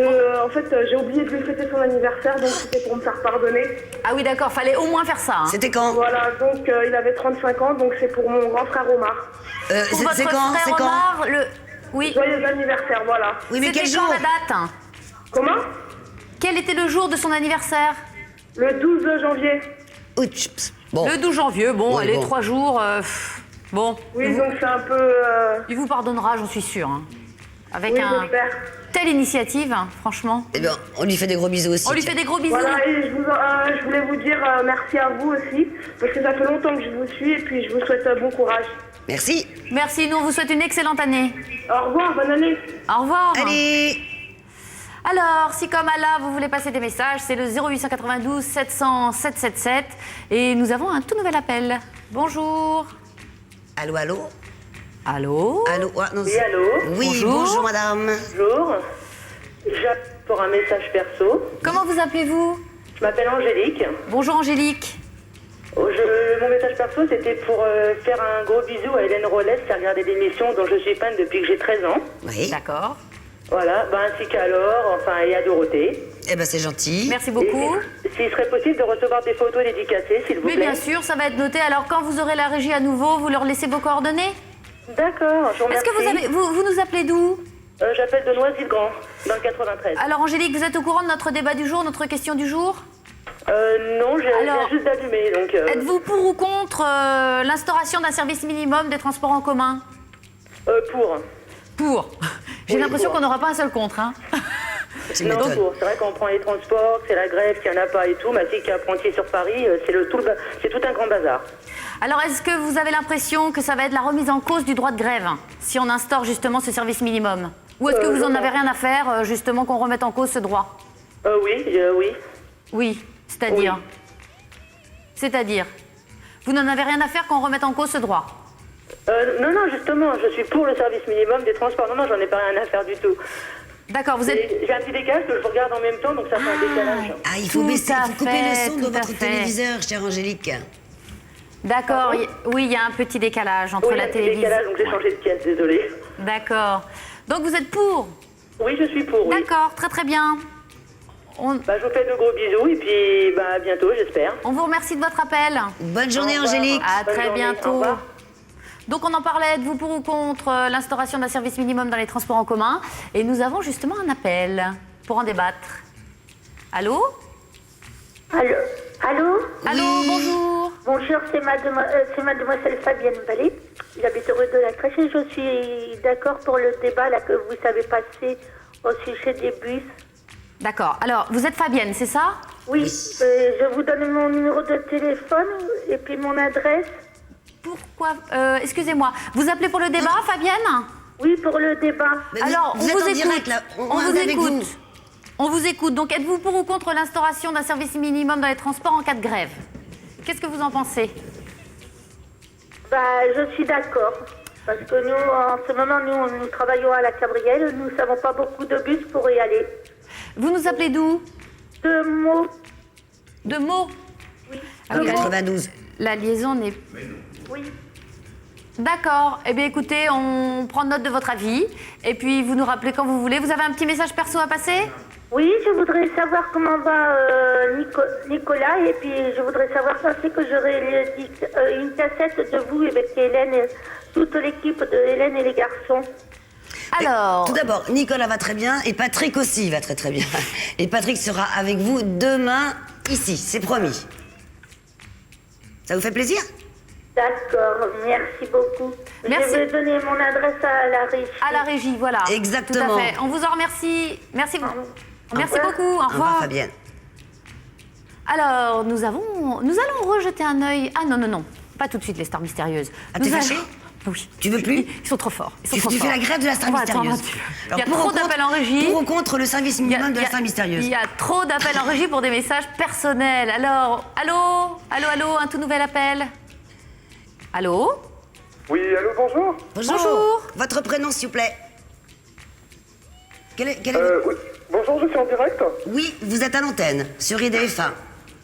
En fait, j'ai oublié de lui fêter son anniversaire, donc c'était pour me faire pardonner. Ah oui, d'accord, fallait au moins faire ça. Hein. C'était quand? Voilà, donc il avait 35 ans, donc c'est pour mon grand frère Omar. Pour votre c'est quand? frère C'est quand? Omar, Oui. Joyeux anniversaire, voilà. Oui, mais quel C'était jour? quand la date? Comment? Quel était le jour de son anniversaire? Le 12 janvier. Oups. Bon. Le 12 janvier, bon, Oui, allez, bon. 3 jours. Bon. Oui, donc c'est un peu... Il vous pardonnera, j'en suis sûre. Hein. Avec Oui, un j'espère. telle initiative, hein, franchement. Eh bien, on lui fait des gros bisous aussi. On lui fait des gros bisous. Voilà, et je voulais vous dire merci à vous aussi, parce que ça fait longtemps que je vous suis, et puis je vous souhaite bon courage. Merci. Merci, nous on vous souhaite une excellente année. Au revoir, bonne année. Au revoir. Allez. Alors, si comme Ala, vous voulez passer des messages, c'est le 0892 700 777. Et nous avons un tout nouvel appel. Bonjour. Allô, allô. Allô. Allô. Ah, non, Oui, allô. Oui, bonjour madame. Bonjour. J'appelle pour un message perso. Comment vous appelez-vous? Je m'appelle Angélique. Bonjour Angélique. Mon message perso, c'était pour faire un gros bisou à Hélène Rollès qui a regardé l'émission dont je suis fan depuis que j'ai 13 ans. Oui. D'accord. Voilà, ainsi qu'à Laure, et à Dorothée. Eh ben c'est gentil. Merci beaucoup. S'il serait possible de recevoir des photos dédicacées, s'il vous Oui, plaît. bien sûr, ça va être noté. Alors, quand vous aurez la régie à nouveau, vous leur laissez vos coordonnées? D'accord, je vous Est-ce que remercie. vous nous appelez d'où? J'appelle de Noisy-le-Grand, dans le 93. Alors, Angélique, vous êtes au courant de notre débat du jour, notre question du jour? Non, j'ai Alors, juste d'allumer, donc... Êtes-vous pour ou contre l'instauration d'un service minimum des transports en commun? Pour. Pour. J'ai l'impression qu'on n'aura pas un seul contre, hein. Non, pour. C'est vrai qu'on prend les transports, que c'est la grève, qu'il n'y en a pas et tout. Ma fille qui est apprentie sur Paris, c'est tout un grand bazar. Alors, est-ce que vous avez l'impression que ça va être la remise en cause du droit de grève, si on instaure justement ce service minimum? Ou est-ce que vous en avez rien à faire, justement, qu'on remette en cause ce droit? Oui. Oui, c'est-à-dire? Oui. C'est-à-dire? Vous n'en avez rien à faire qu'on remette en cause ce droit? Non, justement, je suis pour le service minimum des transports. Non, j'en ai pas rien à faire du tout. D'accord, vous êtes... J'ai un petit décalage que je regarde en même temps, donc ça fait un décalage. Ah, il faut baisser, il faut couper le son de votre téléviseur, chère Angélique. D'accord, oui, il y a un petit décalage entre la télévision. Oui, il y a un petit décalage, donc j'ai changé de pièce, désolée. D'accord. Donc vous êtes pour? Oui, je suis pour, oui. D'accord, très très bien. Je vous fais de gros bisous et puis à bientôt, j'espère. On vous remercie de votre appel. Bonne journée, Angélique. À Bonne très journée, bientôt. au revoir. Donc on en parlait, êtes-vous pour ou contre l'instauration d'un service minimum dans les transports en commun? Et nous avons justement un appel pour en débattre. Allô? Allô? Allô? Allô, bonjour. Bonjour, c'est mademoiselle Fabienne Vallée. J'habite rue de la Crèche et je suis d'accord pour le débat là, que vous avez passé au sujet des bus. D'accord. Alors, vous êtes Fabienne, c'est ça? Oui. Je vous donne mon numéro de téléphone et puis mon adresse. Pourquoi? Excusez-moi. Vous appelez pour le débat, Fabienne? Oui, pour le débat. Alors, vous on êtes vous en écoute. direct, là. On On vous est avec écoute. vous. On vous écoute. Donc, êtes-vous pour ou contre l'instauration d'un service minimum dans les transports en cas de grève? Qu'est-ce que vous en pensez? Je suis d'accord. Parce que nous, en ce moment, nous travaillons à la Cabrielle. Nous n'avons pas beaucoup de bus pour y aller. Vous nous appelez d'où? De Meaux. De Meaux? Oui. Ah oui, 92. La liaison n'est... Oui. D'accord. Eh bien, écoutez, on prend note de votre avis. Et puis, vous nous rappelez quand vous voulez. Vous avez un petit message perso à passer? Oui, je voudrais savoir comment va Nicolas. Et puis, je voudrais savoir quand c'est que j'aurai une cassette de vous avec Hélène, toute l'équipe de Hélène et les garçons. Alors... Tout d'abord, Nicolas va très bien et Patrick aussi va très très bien. Et Patrick sera avec vous demain ici, c'est promis. Ça vous fait plaisir? D'accord, merci beaucoup. Merci. Je vais donner mon adresse à la régie. À la régie, voilà. Exactement. Tout à fait. On vous en remercie. Merci beaucoup. Merci revoir. beaucoup. Au revoir. Fabienne. Alors, nous allons rejeter un œil. Ah non, pas tout de suite les stars mystérieuses. Ah, t'es fâchée? Oui. Tu veux plus? Ils sont trop forts. Tu fais la grève de la star On va attendre un mystérieuse. petit peu. Alors, Il y a pour trop ou contre- d'appels en régie. Pour ou contre le service minimum de la star mystérieuse? Il y a trop d'appels en régie pour des messages personnels. Alors, allô, un tout nouvel appel. Allô? Oui, allô, bonjour. Bonjour. Votre prénom, s'il vous plaît. Quel est Oui. Bonjour, je suis en direct. Oui, vous êtes à l'antenne, sur IDF1.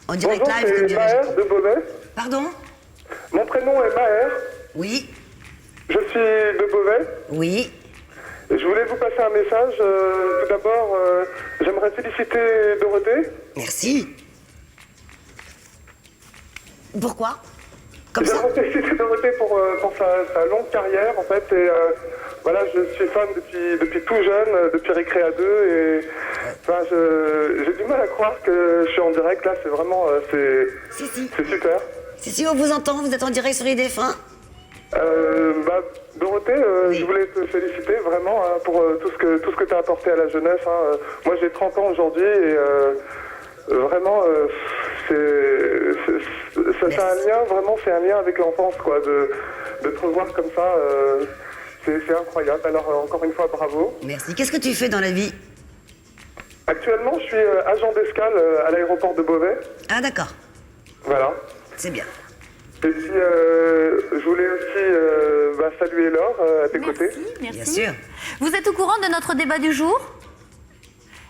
En direct Bonjour, live, comme c'est dirait Maher de Beauvais. Pardon? Mon prénom est Maher. Oui. Je suis de Beauvais. Oui. Je voulais vous passer un message. Tout d'abord, j'aimerais féliciter Dorothée. Merci. Pourquoi? Comme ça? J'aimerais féliciter Dorothée pour sa longue carrière, en fait. Et voilà, je suis fan depuis tout jeune, depuis Récréa 2. Et enfin, j'ai du mal à croire que je suis en direct là. C'est vraiment, Si, si. c'est super. Si, on vous entend, vous êtes en direct sur IDF1. Dorothée, je voulais te féliciter vraiment hein, pour tout ce que tu as apporté à la jeunesse. Hein. Moi, j'ai 30 ans aujourd'hui et vraiment, c'est un lien, vraiment, c'est un lien avec l'enfance, quoi, de te revoir comme ça. C'est incroyable. Alors, encore une fois, bravo. Merci. Qu'est-ce que tu fais dans la vie? Actuellement, je suis agent d'escale à l'aéroport de Beauvais. Ah, d'accord. Voilà. C'est bien. Et puis, je voulais aussi saluer Laure à tes côtés. Merci. Bien sûr. Vous êtes au courant de notre débat du jour?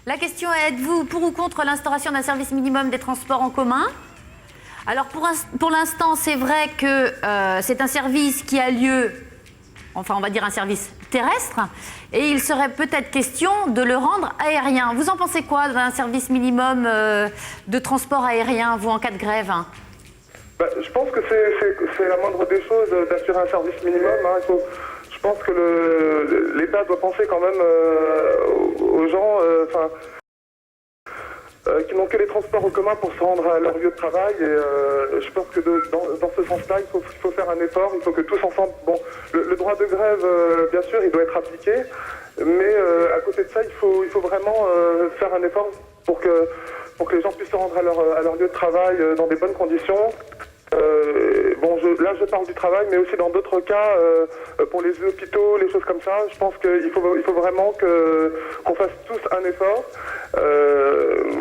La question est, êtes-vous pour ou contre l'instauration d'un service minimum des transports en commun? Alors pour l'instant, c'est vrai que c'est un service qui a lieu, enfin on va dire un service terrestre, et il serait peut-être question de le rendre aérien. Vous en pensez quoi d'un service minimum de transport aérien, vous, en cas de grève? Je pense que c'est la moindre des choses d'assurer un service minimum. Hein. Je pense que l'État doit penser quand même aux gens qui n'ont que les transports en commun pour se rendre à leur lieu de travail. Et je pense que dans ce sens-là, il faut faire un effort. Il faut que tous ensemble... Bon, le droit de grève, bien sûr, il doit être appliqué. Mais à côté de ça, il faut vraiment faire un effort pour que les gens puissent se rendre à leur lieu de travail dans des bonnes conditions. là je parle du travail, mais aussi dans d'autres cas, pour les hôpitaux, les choses comme ça, je pense qu'il faut vraiment qu'on fasse tous un effort.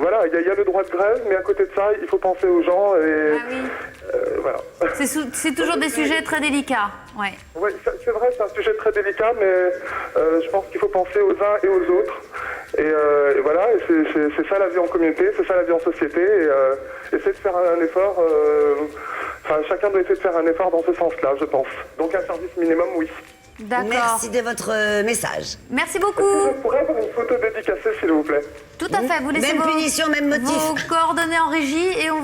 Voilà, il y a le droit de grève, mais à côté de ça, il faut penser aux gens voilà. C'est toujours des sujets très délicats, ouais. Oui, c'est vrai, c'est un sujet très délicat, mais je pense qu'il faut penser aux uns et aux autres. Et voilà, et c'est ça la vie en communauté, c'est ça la vie en société, et essayer de faire un effort, chacun doit essayer de faire un effort dans ce sens-là, je pense. Donc un service minimum, oui. D'accord. Merci de votre message. Merci beaucoup. Est-ce que je pourrais avoir une photo dédicacée, s'il vous plaît? Tout à fait, vous laissez Même punition, même motif. vos coordonnées en régie et on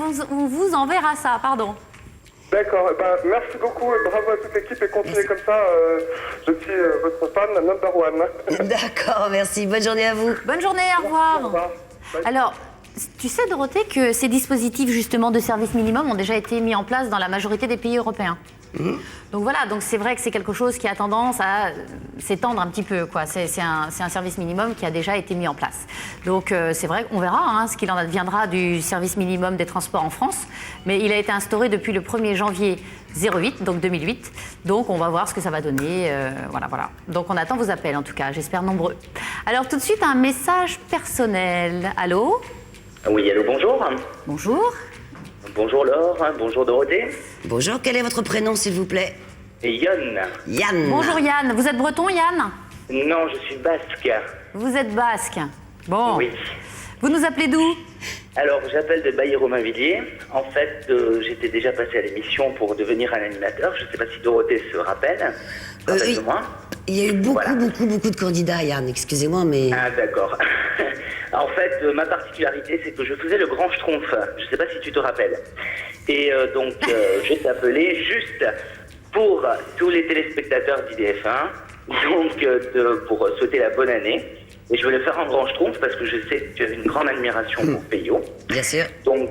vous enverra ça, pardon. D'accord, merci beaucoup, bravo à toute l'équipe et continuez comme ça, je suis votre fan, number one. D'accord, merci, bonne journée à vous. Bonne journée, au revoir. Au revoir. Alors, tu sais Dorothée que ces dispositifs justement de service minimum ont déjà été mis en place dans la majorité des pays européens. Donc voilà, donc c'est vrai que c'est quelque chose qui a tendance à s'étendre un petit peu, quoi. C'est un service minimum qui a déjà été mis en place. Donc c'est vrai qu'on verra ce qu'il en adviendra du service minimum des transports en France, mais il a été instauré depuis le 1er janvier 08, donc 2008. Donc on va voir ce que ça va donner, voilà. Donc on attend vos appels en tout cas, j'espère nombreux. Alors tout de suite un message personnel. Allô ? Oui, allô, bonjour. Bonjour. Bonjour Laure, bonjour Dorothée. Bonjour, quel est votre prénom s'il vous plaît? Yann. Yann. Bonjour Yann, vous êtes breton Yann? Non, je suis basque. Vous êtes basque. Bon. Oui. Vous nous appelez d'où? Alors, j'appelle de Bailly-Romainvilliers. En fait, j'étais déjà passé à l'émission pour devenir un animateur. Je ne sais pas si Dorothée se rappelle. Oui. Il y a eu beaucoup de candidats, Yann, excusez-moi, mais... Ah, d'accord. En fait, ma particularité, c'est que je faisais le grand schtroumpf. Je ne sais pas si tu te rappelles. Et donc, je t'appelais juste pour tous les téléspectateurs d'IDF1, donc pour souhaiter la bonne année. Et je voulais faire un grand schtroumpf parce que je sais que tu as une grande admiration pour Peyo. Bien sûr. Donc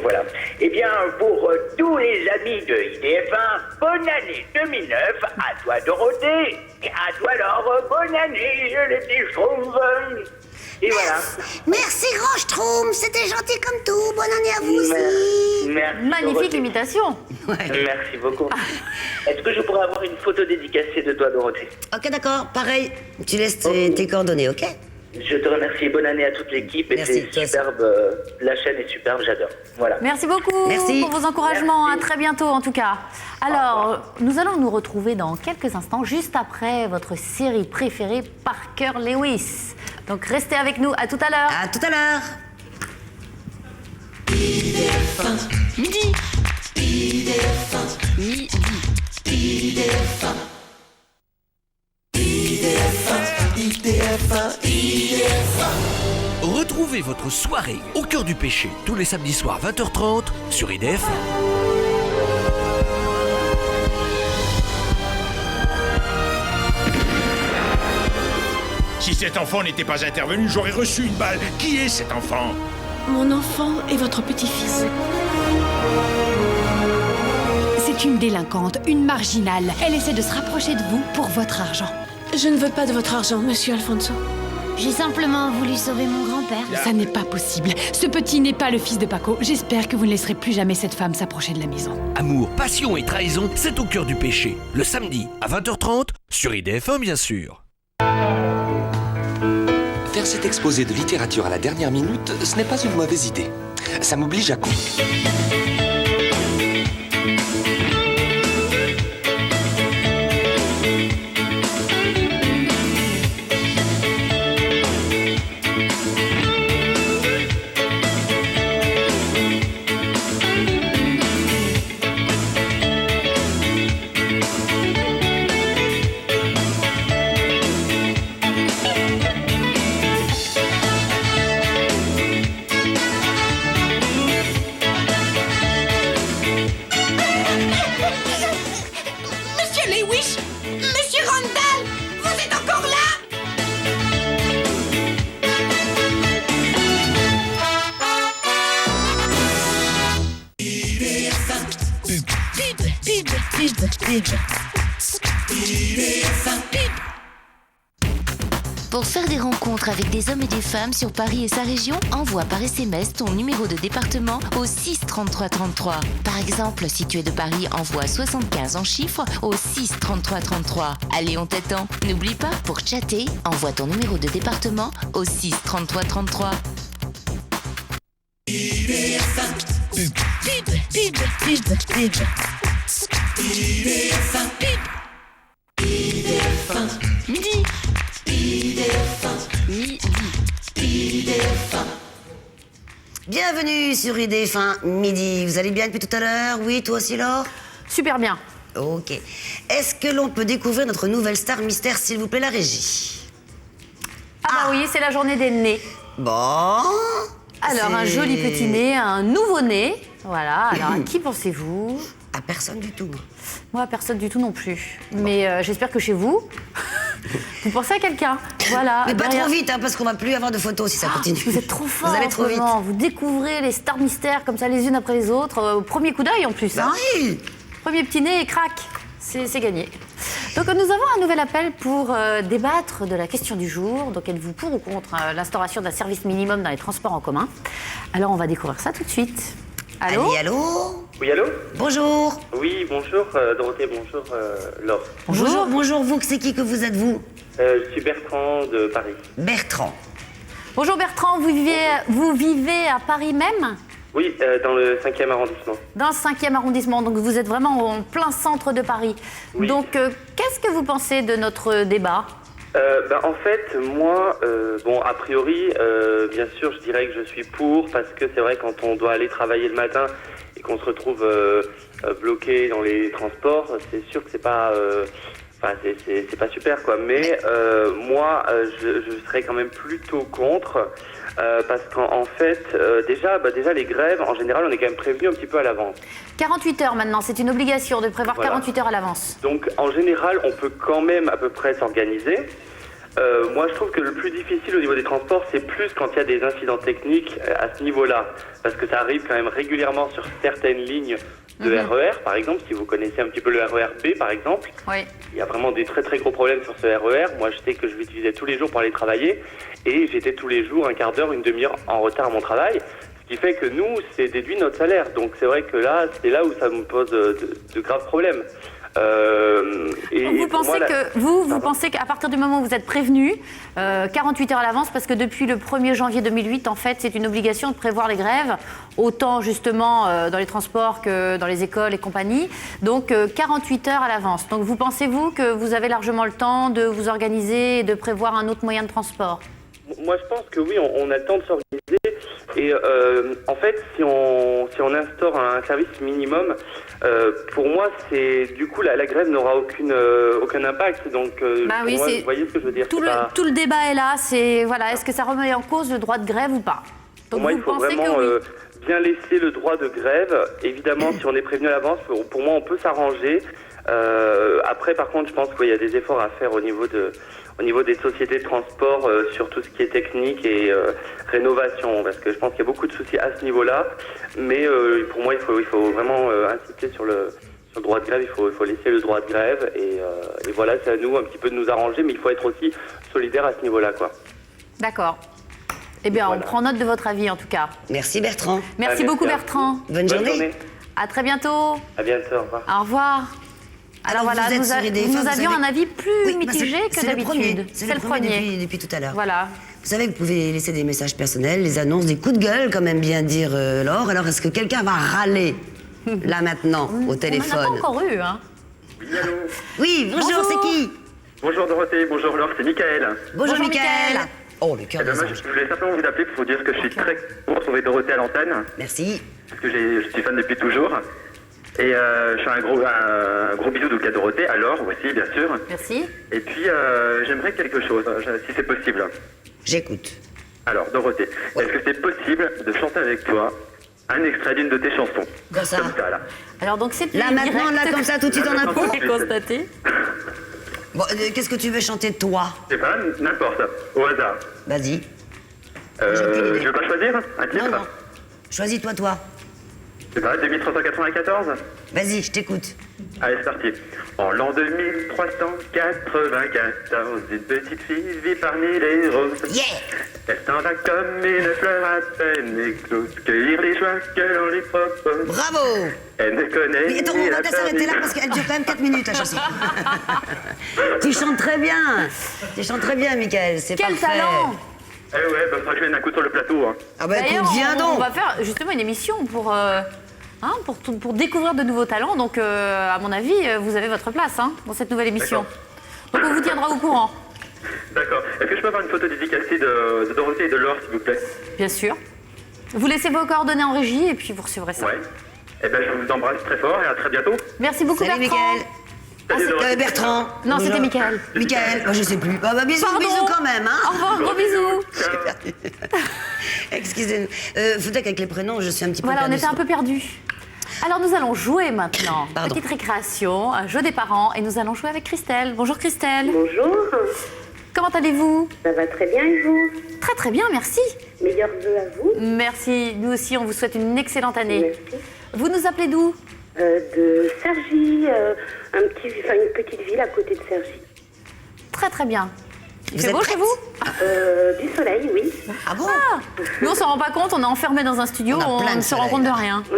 voilà. Eh bien, pour tous les amis de IDF1, bonne année 2009 à toi Dorothée, et à toi Laure, bonne année les petits schtroumpfs. Et voilà. Merci Grand Schtroumpf, c'était gentil comme tout. Bonne année à vous aussi. Merci. Magnifique imitation. Merci beaucoup. Est-ce que je pourrais avoir une photo dédicacée de toi, Dorothée? Ok, d'accord, pareil. Tu laisses tes coordonnées, ok? Je te remercie. Bonne année à toute l'équipe. Et c'est superbe. La chaîne est superbe, j'adore. Voilà. Merci beaucoup pour vos encouragements. Merci. À très bientôt, en tout cas. Alors, nous allons nous retrouver dans quelques instants, juste après votre série préférée, Parker Lewis. Donc, restez avec nous. À tout à l'heure. À tout à l'heure. Midi. Midi. Retrouvez votre soirée au cœur du péché tous les samedis soirs 20h30 sur IDF. Si cet enfant n'était pas intervenu, j'aurais reçu une balle. Qui est cet enfant? Mon enfant est votre petit-fils. C'est une délinquante, une marginale. Elle essaie de se rapprocher de vous pour votre argent. Je ne veux pas de votre argent, monsieur Alfonso. J'ai simplement voulu sauver mon grand-père. Ça n'est pas possible. Ce petit n'est pas le fils de Paco. J'espère que vous ne laisserez plus jamais cette femme s'approcher de la maison. Amour, passion et trahison, c'est au cœur du péché. Le samedi à 20h30 sur IDF1, bien sûr. Faire cet exposé de littérature à la dernière minute, ce n'est pas une mauvaise idée. Ça m'oblige à couper. Pour faire des rencontres avec des hommes et des femmes sur Paris et sa région, envoie par SMS ton numéro de département au 6 33 33. Par exemple, si tu es de Paris, envoie 75 en chiffres au 6 33 33. Allez, on t'attend. N'oublie pas, pour chatter, envoie ton numéro de département au 6 33 33. Midi. Bienvenue sur IDF1 Midi. Vous allez bien depuis tout à l'heure? Oui, toi aussi, Laure? Super bien. Ok. Est-ce que l'on peut découvrir notre nouvelle star mystère, s'il vous plaît, la régie? Ah bah oui, c'est la journée des nés. Bon. Alors, un joli petit nez, un nouveau-né. Voilà, alors à qui pensez-vous? À personne du tout. Moi, à personne du tout non plus. Mais j'espère que chez vous, vous pensez à quelqu'un. Voilà. Mais pas trop vite, hein, parce qu'on va plus avoir de photos si ça continue. Vous êtes trop fort. Vous allez trop vite. Vous découvrez les stars mystères comme ça, les unes après les autres, au premier coup d'œil en plus. Bah oui. Premier petit nez et crac, c'est gagné. Donc nous avons un nouvel appel pour débattre de la question du jour. Donc êtes-vous pour ou contre l'instauration d'un service minimum dans les transports en commun? Alors on va découvrir ça tout de suite. Allô? Allez, allô? Oui, allô? Bonjour. Oui, bonjour Dorothée, bonjour Laure. Bonjour, vous, c'est qui que vous êtes, vous? Je suis Bertrand de Paris. Bertrand. Bonjour Bertrand, vous vivez à Paris même? Oui, dans le 5e arrondissement. Dans le 5e arrondissement, donc vous êtes vraiment en plein centre de Paris. Oui. Donc qu'est-ce que vous pensez de notre débat? En fait, moi, a priori, bien sûr, je dirais que je suis pour, parce que c'est vrai, quand on doit aller travailler le matin et qu'on se retrouve bloqué dans les transports, c'est sûr que c'est pas... c'est pas super, quoi. Mais moi, je serais quand même plutôt contre, parce qu'en fait, déjà, les grèves, en général, on est quand même prévenu un petit peu à l'avance. 48 heures maintenant, c'est une obligation de prévoir 48 heures à l'avance. Donc, en général, on peut quand même à peu près s'organiser. Moi, je trouve que le plus difficile au niveau des transports, c'est plus quand il y a des incidents techniques à ce niveau-là. Parce que ça arrive quand même régulièrement sur certaines lignes de RER, par exemple, si vous connaissez un petit peu le RER B, par exemple. Oui. Il y a vraiment des très très gros problèmes sur ce RER. Moi, je sais que je l'utilisais tous les jours pour aller travailler. Et j'étais tous les jours un quart d'heure, une demi-heure en retard à mon travail. Ce qui fait que nous, c'est déduit notre salaire. Donc c'est vrai que là, c'est là où ça me pose de graves problèmes. Vous pensez qu'à partir du moment où vous êtes prévenu, 48 heures à l'avance, parce que depuis le 1er janvier 2008, en fait, c'est une obligation de prévoir les grèves, autant justement dans les transports que dans les écoles et compagnie. Donc 48 heures à l'avance. Donc vous pensez-vous que vous avez largement le temps de vous organiser et de prévoir un autre moyen de transport? Moi, je pense que oui, on a le temps de s'organiser. Et en fait, si on instaure un service minimum, pour moi, c'est du coup la grève n'aura aucun impact. Donc, oui, moi, vous voyez ce que je veux dire. Tout le débat est là. C'est voilà, est-ce que ça remet en cause le droit de grève ou pas? Donc, pour moi, il faut vraiment bien laisser le droit de grève. Évidemment, si on est prévenu à l'avance, pour moi, on peut s'arranger. Après, par contre, je pense qu'il y a des efforts à faire au niveau des sociétés de transport sur tout ce qui est technique et rénovation, parce que je pense qu'il y a beaucoup de soucis à ce niveau-là. Mais pour moi, il faut vraiment insister sur le droit de grève. Il faut laisser le droit de grève et voilà, c'est à nous un petit peu de nous arranger, mais il faut être aussi solidaire à ce niveau-là, quoi. D'accord. Eh bien, voilà. On prend note de votre avis en tout cas. Merci Bertrand. Merci beaucoup Bertrand. Bonne journée. À très bientôt. À bientôt, au revoir. Au revoir. Alors voilà, nous avions un avis plus mitigé que d'habitude. C'est le premier depuis tout à l'heure. Voilà. Vous savez que vous pouvez laisser des messages personnels, des annonces, des coups de gueule, quand même bien dire, Laure. Alors, est-ce que quelqu'un va râler, là, maintenant, au téléphone? On n'en a pas encore eu, hein. Oui, allô? Oui, bonjour, c'est qui? Bonjour Dorothée, bonjour Laure, c'est Michael. Bonjour Michael. Oh, le cœur des anges. Je voulais simplement vous appeler pour vous dire que je suis très content de retrouver Dorothée à l'antenne. Merci. Parce que je suis fan depuis toujours. Et je fais un gros bisou de Dorothée, à Laure aussi, bien sûr. Merci. Et puis, j'aimerais quelque chose, si c'est possible. J'écoute. Alors, Dorothée, est-ce que c'est possible de chanter avec toi un extrait d'une de tes chansons? Comme ça, là. Alors, donc, c'est là, maintenant, là, comme ça, tout de suite en impro? Constaté. Bon, qu'est-ce que tu veux chanter, toi? Je sais pas, n'importe, au hasard. Vas-y. Je veux pas choisir un titre? Non. Choisis-toi, toi. Je sais pas, 2394? Vas-y, je t'écoute. Allez, c'est parti. En l'an 2394, une petite fille vit parmi les roses. Elle s'en va comme une fleur à peine éclose, cueillir les joies que l'on lui propose. Bravo. Elle ne connaît Mais attends, on va peut-être s'arrêter là parce qu'elle dure quand même 4 minutes la chanson. Tu chantes très bien. Tu chantes très bien, Michael. C'est Quel parfait. talent! Eh ouais, bah ça je viens d'un coup sur le plateau. Hein. Ah bah D'ailleurs, écoute, viens donc. on va faire justement une émission pour découvrir de nouveaux talents. Donc, à mon avis, vous avez votre place dans cette nouvelle émission. Donc, on vous tiendra au courant. D'accord. Est-ce que je peux avoir une photo dédicacée de Dorothée et de Laure, s'il vous plaît? Bien sûr. Vous laissez vos coordonnées en régie et puis vous recevrez ça. Ouais. Eh ben, je vous embrasse très fort et à très bientôt. Merci beaucoup, Salut, Bertrand. Michael. Bertrand. Non, c'était Michael. Michael, je sais plus. Bah, bisous, Pardon. bisous quand même. Hein. Au revoir, gros bisous. Excusez-moi. Faut dire qu'avec les prénoms, je suis un petit peu Voilà, on perdue. était un peu perdus. Alors, nous allons jouer maintenant. Pardon. Petite récréation, un jeu des parents. Et nous allons jouer avec Christelle. Bonjour, Christelle. Bonjour. Comment allez-vous? Ça va très bien et vous? Très, très bien, merci. Meilleurs vœux à vous. Merci. Nous aussi, on vous souhaite une excellente année. Merci. Vous nous appelez d'où? De Cergy, une petite ville à côté de Cergy. Très, très bien. Il Vous fait êtes beau chez prête? vous? Du soleil, oui. Ah bon? Nous, on s'en rend pas compte, on est enfermés dans un studio, On a plein on de ne se rend soleil, compte de là. rien. Non,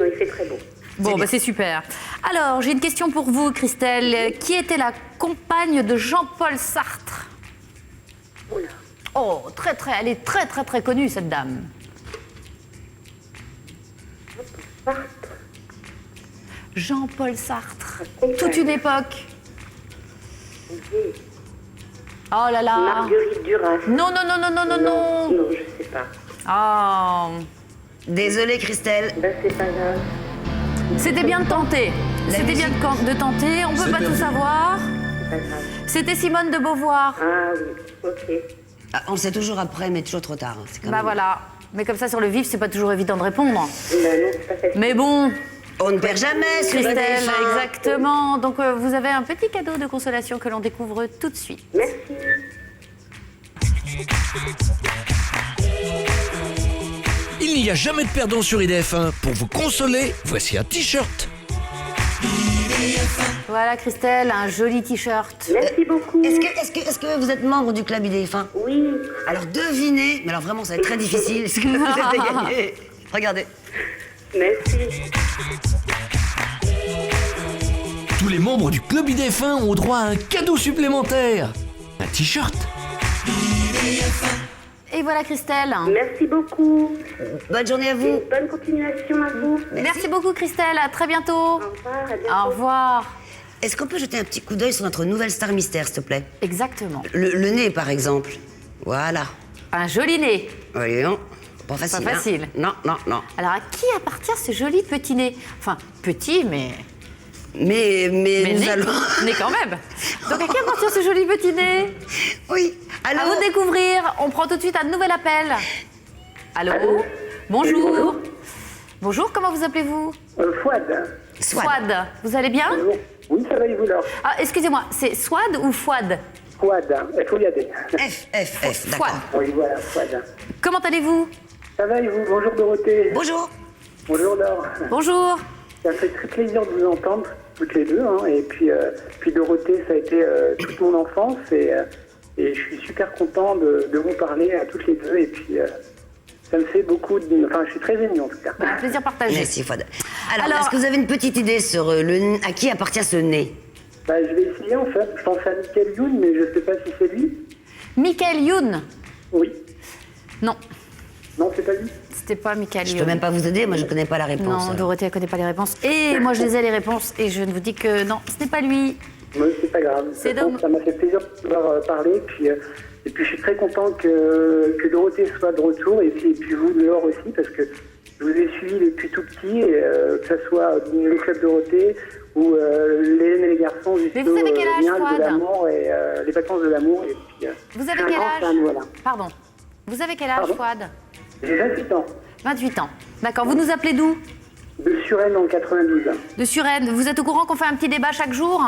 il fait très beau. Bon, bah, c'est super. Alors, j'ai une question pour vous, Christelle. Qui était la compagne de Jean-Paul Sartre? Oula. Oh, très, très, elle est très, très, très connue, cette dame. Sartre. Jean-Paul Sartre. compagne. Toute une époque. Oh là là. Marguerite Duras. Non, non, non, non, non, non, non. Non, je sais pas. Oh. Désolée, Christelle. Ben, c'est pas grave. C'était bien de tenter. C'était bien de tenter. On peut pas tout savoir. C'est pas grave. C'était Simone de Beauvoir. Ah oui, ok. Ah, on le sait toujours après, mais toujours trop tard. C'est quand Bah même- voilà. Mais comme ça, sur le vif, c'est pas toujours évident de répondre. Ben non, c'est pas facile. Mais bon, On ne perd jamais sur Christelle, TF1. exactement. Donc vous avez un petit cadeau de consolation que l'on découvre tout de suite. Merci. Il n'y a jamais de perdant sur IDF1. Pour vous consoler, voici un t-shirt. Voilà, Christelle, un joli t-shirt. Merci beaucoup. Est-ce que vous êtes membre du club IDF1? Oui. Alors devinez, mais alors vraiment ça va être très difficile, ce que vous avez gagné. Regardez. Merci. Tous les membres du club IDF1 ont droit à un cadeau supplémentaire. Un t-shirt. Et voilà, Christelle. Merci beaucoup. Bonne journée à vous. Bonne continuation à vous. Merci beaucoup, Christelle. À très bientôt. Au revoir, à bientôt. Au revoir. Est-ce qu'on peut jeter un petit coup d'œil sur notre nouvelle star mystère, s'il te plaît? Exactement. Le nez, par exemple. Voilà. Un joli nez. Voyons. Pas facile. Pas facile. Hein. Non, non, non. Alors, à qui appartient ce joli petit nez? Enfin, petit, mais Mais nous nez, allons... nez quand même. Donc, à qui appartient ce joli petit nez? Oui. À Allô? vous de découvrir. On prend tout de suite un nouvel appel. Allô? Bonjour. Bonjour, comment vous appelez-vous? Fouad. Swad. Vous allez bien? Oui, ça va et vous là? Ah, excusez-moi, c'est Swad ou Fouad? Fouad, F-O-I-A-D. F, Fouad. d'accord. Oui, voilà, Fouad. Comment allez-vous? Ça va et vous? Bonjour Dorothée. Bonjour. Bonjour Laure. Bonjour. Ça fait très plaisir de vous entendre, toutes les deux. Hein. Et puis Dorothée, ça a été toute mon enfance. Et je suis super content de vous parler à toutes les deux. Et puis ça me fait beaucoup de... Enfin, je suis très ému en tout cas. Un plaisir partagé. Merci, Fouad. Alors, est-ce que vous avez une petite idée sur à qui appartient ce nez? Bah, je vais essayer en fait. Je pense à Michael Youn, mais je sais pas si c'est lui. Michael Youn? Oui. Non. Non, c'est pas lui. C'était pas Michael Je Youn. peux même pas vous aider, moi je connais pas la réponse. Non, Dorothée, elle connaît pas les réponses. Et moi, je les ai les réponses. Et je ne vous dis que non, ce n'est pas lui. Mais c'est pas grave. C'est De toute façon, ça m'a fait plaisir de pouvoir parler. Et puis je suis très content que Dorothée soit de retour. Et puis vous, Laure aussi, parce que je vous ai suivi depuis tout petit. Et que ce soit le club Dorothée ou les Hélène et les garçons, Mais vous avez quel âge, Génial de Fouad? l'amour et les vacances de l'amour. Et puis, Vous je avez suis un quel grand âge? fan, voilà. Pardon. Vous avez quel âge, Pardon Fouad? J'ai 28 ans. 28 ans. D'accord. Vous nous appelez d'où? De Suresnes en 92. De Suresnes. Vous êtes au courant qu'on fait un petit débat chaque jour?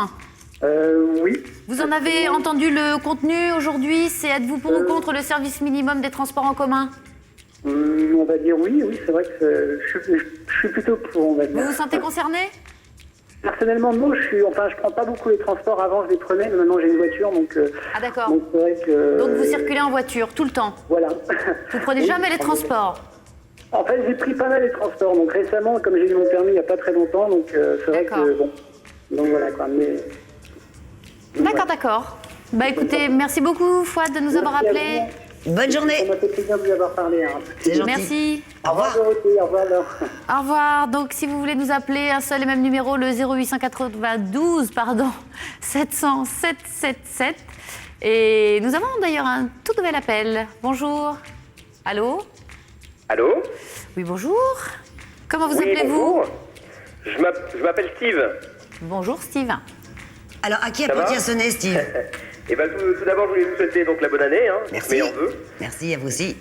Oui. Vous en avez entendu le contenu aujourd'hui? C'est êtes-vous pour ou contre le service minimum des transports en commun? On va dire oui, c'est vrai que je suis plutôt pour, on va dire. Vous vous sentez concerné? Personnellement, non, je prends pas beaucoup les transports. Avant, je les prenais, mais maintenant j'ai une voiture, donc. Ah d'accord. Donc, c'est vrai que, Donc vous circulez en voiture tout le temps. Voilà. Vous prenez jamais les transports. En fait, j'ai pris pas mal les transports. Donc récemment, comme j'ai eu mon permis il n'y a pas très longtemps, donc c'est vrai que bon. Donc voilà quoi. Mais. D'accord, d'accord. Bah écoutez, merci beaucoup Fouad de nous avoir appelés. Bonne journée. Ça m'a fait plaisir de vous avoir parlé. Hein. C'est gentil. Merci. Au revoir. Dorothée, au revoir Laure. Au revoir. Donc, si vous voulez nous appeler, un seul et même numéro, le 0892 700 777. Et nous avons d'ailleurs un tout nouvel appel. Bonjour. Allô? Allô? Oui, bonjour. Comment vous Oui, appelez-vous? bonjour. Je m'appelle Steve. Bonjour, Steve. Alors, à qui Ça a-t-il va sonné, Steve? Eh ben, tout d'abord, je voulais vous souhaiter donc la bonne année. Hein, Merci. Meilleurs vœux. Merci, à vous aussi.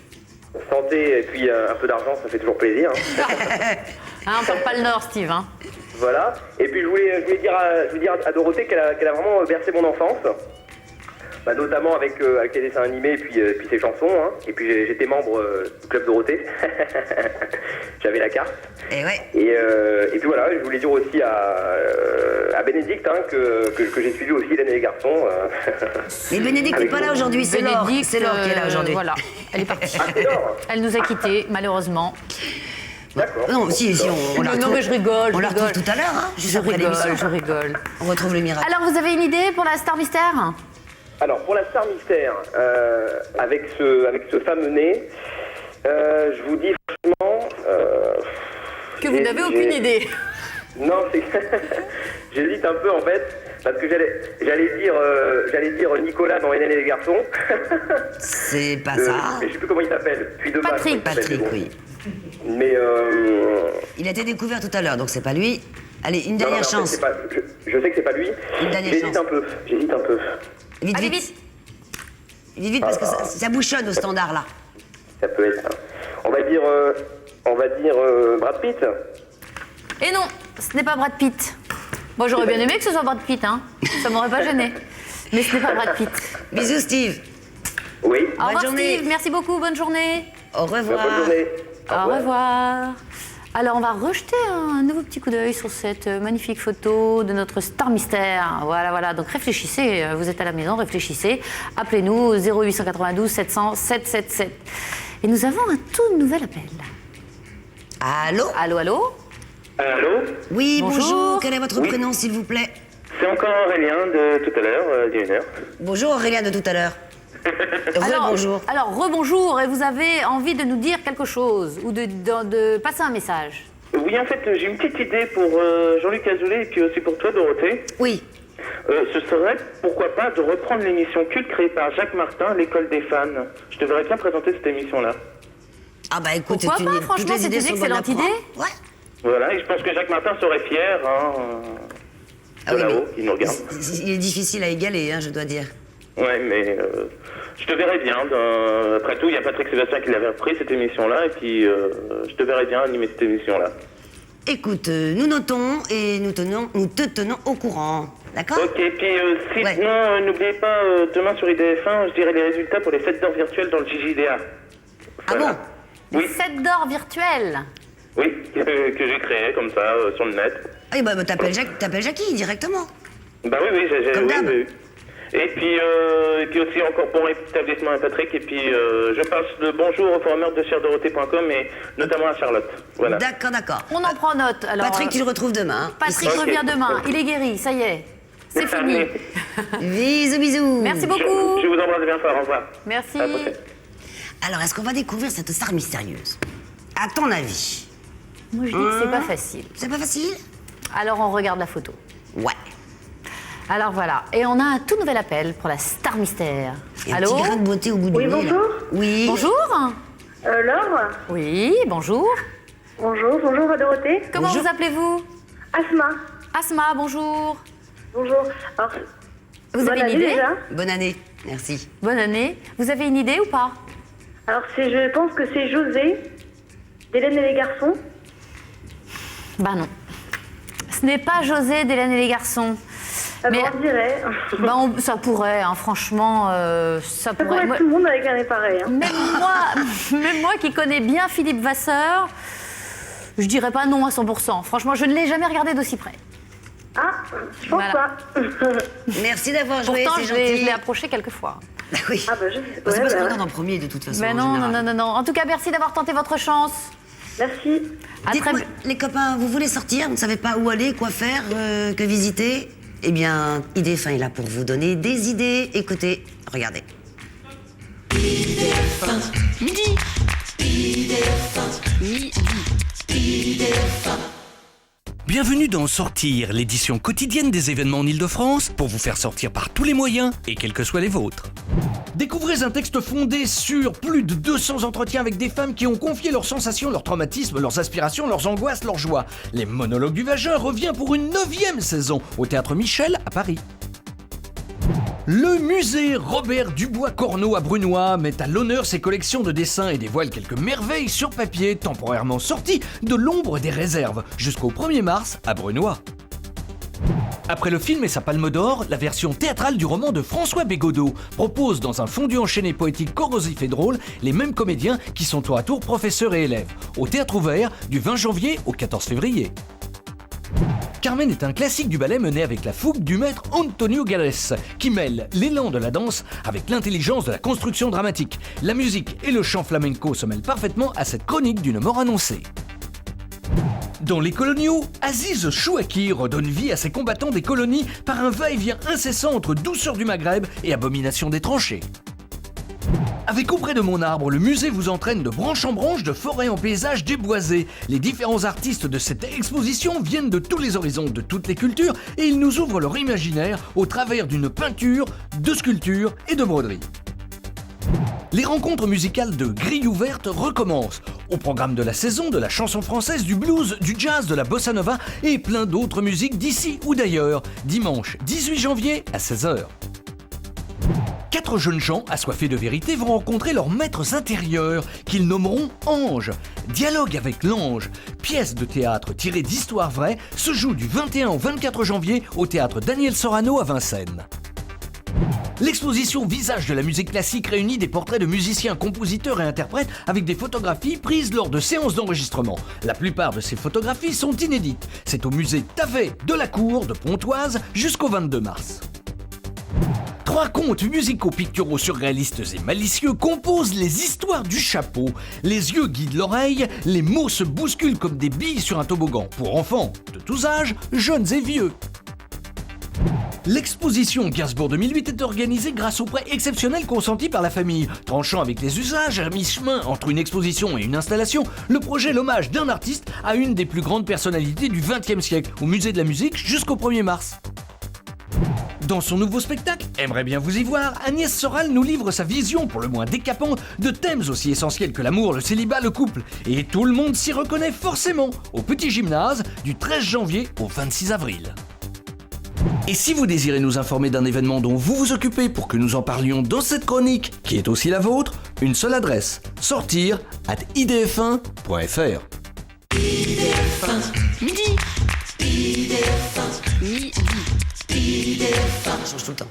Santé et puis un peu d'argent, ça fait toujours plaisir. Hein, on perd pas le nord, Steve. Hein. Voilà. Et puis je voulais dire à Dorothée qu'elle a vraiment bercé mon enfance. Bah, notamment avec les dessins animés et puis ses chansons. Hein. Et puis j'étais membre du Club Dorothée. J'avais la carte. Et ouais. Et puis voilà, je voulais dire aussi à Bénédicte hein, que j'ai suivi aussi Hélène et les garçons. Mais Bénédicte n'est pas là aujourd'hui, c'est Laure. C'est Laure qui est là aujourd'hui. Voilà, elle est partie. Ah, c'est Laure. Elle nous a quittés, malheureusement. D'accord. Non, si, on la Non, retrouve. mais je rigole. On la retrouve tout à l'heure, hein, juste après l'émission. Je rigole. On retrouve le miracle. Alors, vous avez une idée pour la Star Mystère? Alors pour la Star Mystère, avec ce fameux nez, je vous dis franchement... que vous n'avez aucune idée. Non, j'hésite un peu en fait, parce que j'allais dire Nicolas dans Hélène et les garçons. C'est pas ça. Mais je sais plus comment il s'appelle. Puis de base, Patrick, comment il s'appelle, oui. Mais Il a été découvert tout à l'heure, donc c'est pas lui. Allez, une dernière en fait, chance. c'est pas- je sais que c'est pas lui. Une dernière J'hésite chance. un peu. Vite, Allez, vite. Vite, parce que ça bouchonne au standard, là. Ça peut être. On va dire Brad Pitt. Et non, ce n'est pas Brad Pitt. Moi, j'aurais bien aimé que ce soit Brad Pitt, hein. Ça m'aurait pas gêné. Mais ce n'est pas Brad Pitt. Bisous, Steve. Oui. Au revoir, Steve. Merci beaucoup. Bonne journée. Au revoir. Bonne journée. Au revoir. Alors, on va rejeter un nouveau petit coup d'œil sur cette magnifique photo de notre Star Mystère. Voilà. Donc, réfléchissez. Vous êtes à la maison, réfléchissez. Appelez-nous au 0892 700 777. Et nous avons un tout nouvel appel. Allô? Allô? Oui, bonjour. Quel est votre Oui. prénom, s'il vous plaît? C'est encore Aurélien de tout à l'heure, d'une heure. Bonjour, Aurélien de tout à l'heure. Bonjour. Alors, rebonjour. Et vous avez envie de nous dire quelque chose ou de passer un message? Oui, en fait, j'ai une petite idée pour Jean-Luc Azoulay et puis aussi pour toi, Dorothée. Oui. Ce serait, pourquoi pas, de reprendre l'émission culte créée par Jacques Martin, l'école des fans. Je devrais bien présenter cette émission-là. Ah bah écoute, Pourquoi c'est pas? toutes Franchement, les c'est idées une sont bonnes à excellente prendre. idée. Ouais. Voilà, et je pense que Jacques Martin serait fier, de là-haut, il nous regarde. Il est difficile à égaler, hein, je dois dire. Ouais, mais je te verrais bien. Après tout, il y a Patrick Sébastien qui l'avait repris, cette émission-là, et puis je te verrais bien animer cette émission-là. Écoute, nous notons et nous te tenons au courant. D'accord? Ok, puis sinon, n'oubliez pas, demain sur IDF1, je dirai les résultats pour les 7 d'or virtuels dans le JJDA. Voilà. Oui. 7 d'or virtuel. Oui, que j'ai créé comme ça, sur le net. Ah, bah t'appelles Jackie directement. Bah oui, Comme d'hab. oui. Et puis aussi encore bon établissement à Patrick. Et puis je passe le bonjour au forumeur de cherdorothée.com et notamment à Charlotte. Voilà. D'accord. On en prend note. Alors, Patrick, tu le retrouves demain. hein. Patrick Ici. revient demain. Il est guéri, ça y est. C'est fini. Bisous. Merci beaucoup. Je vous embrasse bien fort. Au revoir. Merci. À la prochaine. Alors, est-ce qu'on va découvrir cette star mystérieuse? À ton avis? Moi, je dis que c'est pas facile. C'est pas facile? Alors, on regarde la photo. Ouais. Alors voilà, et on a un tout nouvel appel pour la Star Mystère. Et un Allô? petit grain de beauté au bout du Oui, nez, là. bonjour. Oui. Bonjour. Laure? Oui, bonjour. Bonjour à Dorothée. Comment vous appelez-vous? Asma. Asma, bonjour. Bonjour. Alors, Vous avez une année idée? déjà. Bonne année, merci. Bonne année. Vous avez une idée ou pas? Alors, je pense que c'est José, d'Hélène et les garçons. Bah non. Ce n'est pas José d'Hélène et les garçons. Ah bon, on dirait. Bah ça pourrait, hein, franchement, ça pourrait. Pourrait Moi- tout le monde avec un nez pareil. Hein. même moi qui connais bien Philippe Vasseur, je dirais pas non à 100%. Franchement, je ne l'ai jamais regardé d'aussi près. Ah Je pense pas. Merci d'avoir joué, Pourtant, c'est je gentil. l'ai approché quelques fois. Oui. Ah bah je C'est pas ce qu'on regarde en premier de toute façon. Mais en non, général. non. En tout cas, merci d'avoir tenté votre chance. Merci. Dites-moi, les copains, vous voulez sortir, vous ne savez pas où aller, quoi faire, que visiter? Eh bien, IDF1 est là pour vous donner des idées. Écoutez, regardez. IDF1 midi. IDF1 midi. IDF1. Bienvenue dans Sortir, l'édition quotidienne des événements en Ile-de-France, pour vous faire sortir par tous les moyens, et quels que soient les vôtres. Découvrez un texte fondé sur plus de 200 entretiens avec des femmes qui ont confié leurs sensations, leurs traumatismes, leurs aspirations, leurs angoisses, leurs joies. Les monologues du vagin revient pour une 9e saison au Théâtre Michel à Paris. Le musée Robert Dubois-Corneau à Brunois met à l'honneur ses collections de dessins et dévoile quelques merveilles sur papier temporairement sorties de l'ombre des réserves jusqu'au 1er mars à Brunois. Après le film et sa palme d'or, la version théâtrale du roman de François Bégodeau propose dans un fondu enchaîné poétique corrosif et drôle les mêmes comédiens qui sont tour à tour professeurs et élèves, au théâtre ouvert du 20 janvier au 14 février. Carmen est un classique du ballet mené avec la fougue du maître Antonio Gales, qui mêle l'élan de la danse avec l'intelligence de la construction dramatique. La musique et le chant flamenco se mêlent parfaitement à cette chronique d'une mort annoncée. Dans Les Coloniaux, Aziz Chouaki redonne vie à ses combattants des colonies par un va-et-vient incessant entre douceur du Maghreb et abomination des tranchées. Avec Auprès de mon arbre, le musée vous entraîne de branche en branche, de forêt en paysage déboisé. Les différents artistes de cette exposition viennent de tous les horizons, de toutes les cultures, et ils nous ouvrent leur imaginaire au travers d'une peinture, de sculpture et de broderie. Les rencontres musicales de Grille ouverte recommencent. Au programme de la saison, de la chanson française, du blues, du jazz, de la bossa nova et plein d'autres musiques d'ici ou d'ailleurs. Dimanche 18 janvier à 16h. 4 jeunes gens assoiffés de vérité vont rencontrer leurs maîtres intérieurs, qu'ils nommeront anges. Dialogue avec l'ange, pièce de théâtre tirée d'histoires vraies, se joue du 21 au 24 janvier au théâtre Daniel Sorano à Vincennes. L'exposition Visage de la musique classique réunit des portraits de musiciens, compositeurs et interprètes avec des photographies prises lors de séances d'enregistrement. La plupart de ces photographies sont inédites. C'est au musée Tavet de la Cour de Pontoise jusqu'au 22 mars. 3 contes musicaux picturaux surréalistes et malicieux composent les histoires du chapeau. Les yeux guident l'oreille, les mots se bousculent comme des billes sur un toboggan, pour enfants de tous âges, jeunes et vieux. L'exposition Gainsbourg 2008 est organisée grâce au prêt exceptionnel consenti par la famille. Tranchant avec les usages, à mi-chemin entre une exposition et une installation, le projet l'hommage d'un artiste à une des plus grandes personnalités du XXe siècle, au musée de la musique jusqu'au 1er mars. Dans son nouveau spectacle, Aimerait bien vous y voir, Agnès Soral nous livre sa vision pour le moins décapante de thèmes aussi essentiels que l'amour, le célibat, le couple. Et tout le monde s'y reconnaît forcément au Petit Gymnase du 13 janvier au 26 avril. Et si vous désirez nous informer d'un événement dont vous vous occupez pour que nous en parlions dans cette chronique, qui est aussi la vôtre, une seule adresse, sortir@idf1.fr. IDF1 midi. IDF1 midi. Ça change tout le temps.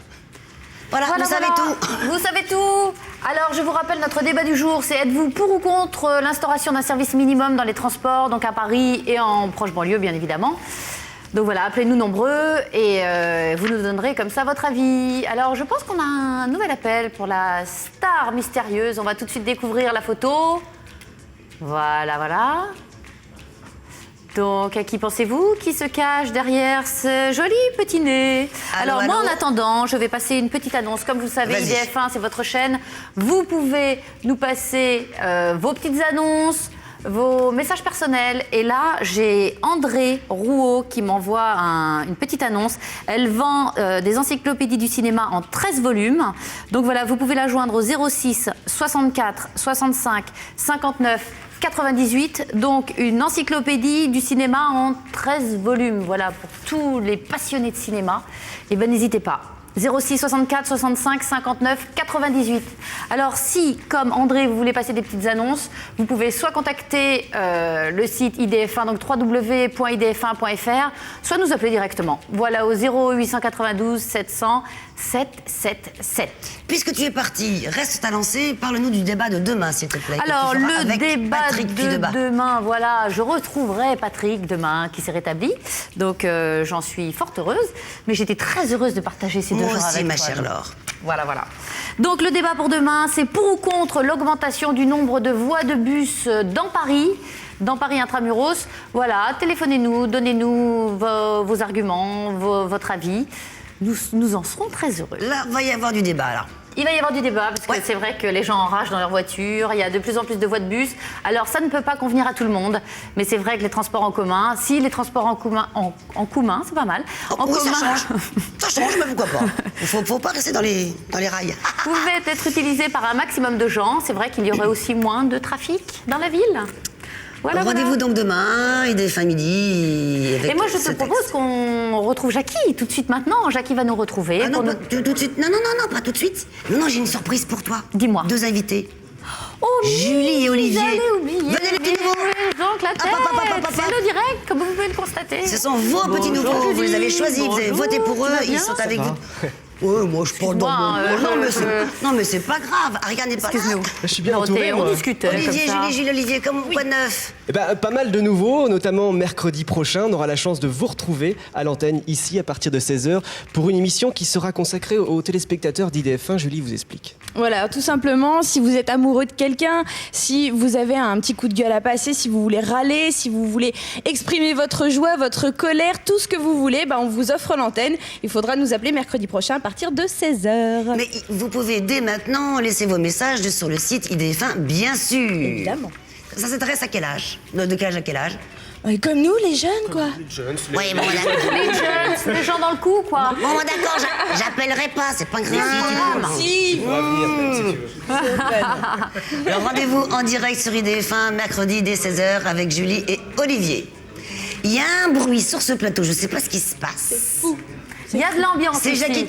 Voilà, vous savez tout. Vous savez tout. Alors, je vous rappelle notre débat du jour, c'est êtes-vous pour ou contre l'instauration d'un service minimum dans les transports, donc à Paris et en proche banlieue, bien évidemment. Donc voilà, appelez-nous nombreux et vous nous donnerez comme ça votre avis. Alors, je pense qu'on a un nouvel appel pour la star mystérieuse. On va tout de suite découvrir la photo. Voilà, voilà. Donc, à qui pensez-vous qui se cache derrière ce joli petit nez? Alors, moi, en attendant, je vais passer une petite annonce. Comme vous le savez, IDF1, c'est votre chaîne. Vous pouvez nous passer vos petites annonces, vos messages personnels. Et là, j'ai André Rouault qui m'envoie une petite annonce. Elle vend des encyclopédies du cinéma en 13 volumes. Donc voilà, vous pouvez la joindre au 06 64 65 59 98, donc une encyclopédie du cinéma en 13 volumes. Voilà, pour tous les passionnés de cinéma. Et bien, n'hésitez pas. 06 64 65 59 98. Alors si, comme André, vous voulez passer des petites annonces, vous pouvez soit contacter le site IDF1, donc www.idf1.fr, soit nous appeler directement. Voilà, au 0892 700 777. Puisque tu es parti, reste à lancer, parle-nous du débat de demain, s'il te plaît. Alors, le avec débat Patrick de demain, voilà, je retrouverai Patrick demain, qui s'est rétabli. Donc, j'en suis fort heureuse. Mais j'étais très heureuse de partager ces 2 jours avec toi. Moi aussi, ma chère Laure. Voilà. Donc, le débat pour demain, c'est pour ou contre l'augmentation du nombre de voies de bus dans Paris intramuros. Voilà, téléphonez-nous, donnez-nous vos arguments, votre avis. Nous en serons très heureux. Là, va y avoir du débat, là. Il va y avoir du débat, parce que c'est vrai que les gens enragent dans leur voiture, il y a de plus en plus de voies de bus. Alors, ça ne peut pas convenir à tout le monde, mais c'est vrai que les transports en commun, si les transports en commun, c'est pas mal. Ça change, mais pourquoi pas. Faut pas rester dans les rails. Pouvait être utilisé par un maximum de gens. C'est vrai qu'il y aurait aussi moins de trafic dans la ville. Voilà, rendez-vous donc demain, IDF1 midi. Et moi, je te propose qu'on retrouve Jackie tout de suite maintenant. Jackie va nous retrouver. Ah non, tout de suite. Non, pas tout de suite. Non, j'ai une surprise pour toi. Dis-moi. 2 invités. Oh, Julie et Olivier. J'allais oublier. Venez les petits nouveaux. Donc la tête, c'est le direct, comme vous pouvez le constater. Ce sont vos petits nouveaux. Vous les avez choisis, vous avez voté pour eux. Ils sont avec vous. Ouais, moi je parle dans mon... Non mais c'est pas grave, Ariane n'est pas là. Excuse-nous. Je suis bien entouré, moi. On discute. Olivier, Julie, Olivier, quoi de neuf? Pas mal de nouveaux, notamment mercredi prochain. On aura la chance de vous retrouver à l'antenne ici à partir de 16h pour une émission qui sera consacrée aux téléspectateurs d'IDF1. Julie vous explique. Voilà, tout simplement, si vous êtes amoureux de quelqu'un, si vous avez un petit coup de gueule à passer, si vous voulez râler, si vous voulez exprimer votre joie, votre colère, tout ce que vous voulez, on vous offre l'antenne. Il faudra nous appeler mercredi prochain à partir de 16h. Mais vous pouvez dès maintenant laisser vos messages sur le site IDF1, bien sûr. Évidemment. Ça s'intéresse à quel âge? De quel âge à quel âge? Comme nous, les jeunes, quoi. Les jeunes, les gens dans le coup, quoi. Bon, d'accord, j'appellerai pas, c'est pas grave. Si. Alors, rendez-vous en direct sur IDF1, mercredi dès 16h avec Julie et Olivier. Il y a un bruit sur ce plateau, je sais pas ce qui se passe. C'est fou. Il y a de l'ambiance. C'est Jackie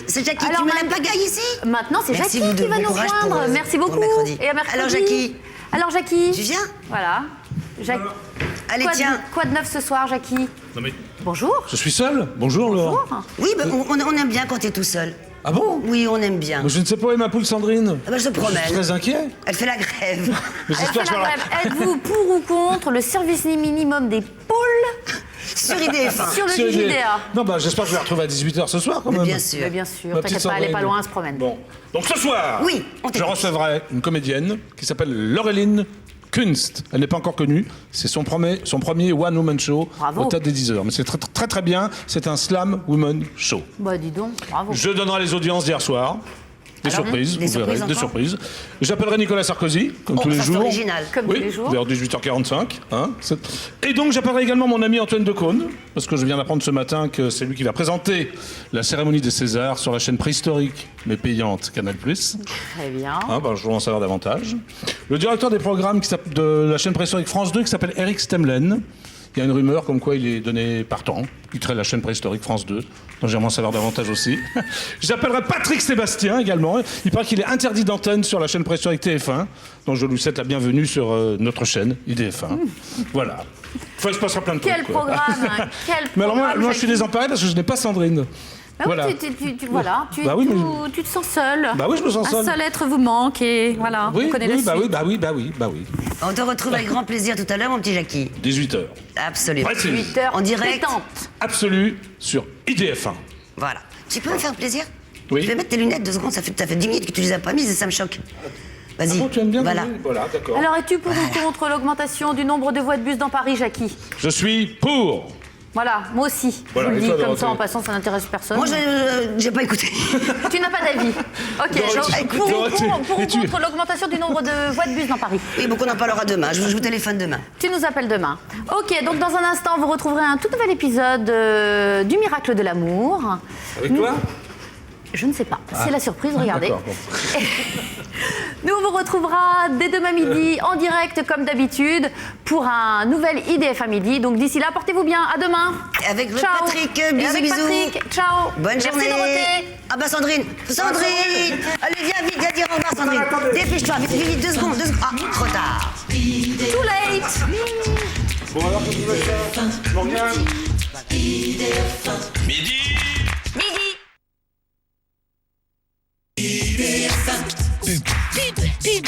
c'est Jackie qui me la pagaille ici. Maintenant, c'est Jackie qui va nous rejoindre. Merci beaucoup. Et à mercredi. Alors Jackie. Tu viens? Voilà. Allez, tiens. Quoi de neuf ce soir, Jackie? Non mais... Bonjour. Je suis seul. Bonjour, Laure. Oui, on aime bien quand t'es tout seul. Ah bon? Oui, on aime bien. Mais je ne sais pas où est ma poule Sandrine. Je te promets. Je suis très inquiet. Elle fait la grève. Êtes-vous pour ou contre le service minimum des poules sur IDF1? Sur le JDA. Non, j'espère que je vais la retrouver à 18h ce soir, quand même. Bien sûr. Bien sûr. T'inquiète pas, elle est pas loin, elle se promène. Bon. Donc ce soir, oui, je recevrai une comédienne qui s'appelle Laureline Kunst. Elle n'est pas encore connue. C'est son premier one-woman show. Bravo. Au Théâtre des 10h. Mais c'est très, très, très bien. C'est un slam woman show. Dis donc, bravo. Je donnerai les audiences d'hier soir. Des surprises, vous verrez, des surprises. J'appellerai Nicolas Sarkozy, comme tous les jours. Original, comme tous les jours. Vers 18h45. Et donc j'appellerai également mon ami Antoine Decaune, parce que je viens d'apprendre ce matin que c'est lui qui va présenter la cérémonie des Césars sur la chaîne préhistorique, mais payante, Canal+. Très bien. Je veux en savoir davantage. Le directeur des programmes de la chaîne préhistorique France 2, qui s'appelle Eric Stemlen. Il y a une rumeur comme quoi il est donné partant. Il crée la chaîne préhistorique France 2. Donc j'aimerais en savoir davantage aussi. J'appellerai Patrick Sébastien également. Il paraît qu'il est interdit d'antenne sur la chaîne préhistorique TF1. Donc je lui souhaite la bienvenue sur notre chaîne IDF1. Voilà. Il se passera plein de trucs. Quel programme. Mais alors moi je suis désemparé parce que je n'ai pas Sandrine. Voilà. Tu te sens seul. Oui, je me sens seul. Un seul être vous manque et voilà. Oui, on connaît la suite. oui. On te retrouve avec grand plaisir tout à l'heure, mon petit Jackie. 18h. Absolument. 18h en direct. Absolu sur IDF1. Voilà. Tu peux me faire plaisir? Oui. Je vais mettre tes lunettes 2 secondes, ça fait 10 minutes que tu les as pas mises et ça me choque. Vas-y. Tu aimes bien? Voilà. Voilà, d'accord. Alors, es-tu pour ou contre l'augmentation du nombre de voies de bus dans Paris, Jackie? Je suis pour. Voilà, moi aussi. Voilà, je vous le dis toi, comme Dorothée. ça en passant, ça n'intéresse personne. Moi, j'ai pas écouté. Tu n'as pas d'avis. Ok, pour ou contre l'augmentation du nombre de voies de bus dans Paris? Oui, donc on en parlera demain. Je vous téléphone demain. Tu nous appelles demain. Ok, donc dans un instant, vous retrouverez un tout nouvel épisode du Miracle de l'amour. Avec toi? Je ne sais pas. C'est la surprise, regardez. D'accord, bon. Nous, on vous retrouvera dès demain midi en direct comme d'habitude pour un nouvel IDF1 midi. Donc d'ici là, portez-vous bien. À demain. Avec Ciao. Patrick, Et bisous, avec bisous. Patrick, ciao. Bonne journée. Merci Dorothée. Ah bah Sandrine. Allez, viens vite, viens dire au revoir Sandrine. Dépêche-toi, vite, 2 secondes. Ah, trop tard. Too late. Bon alors, qu'est-ce que tu veux faire? Morgane. Midi pub.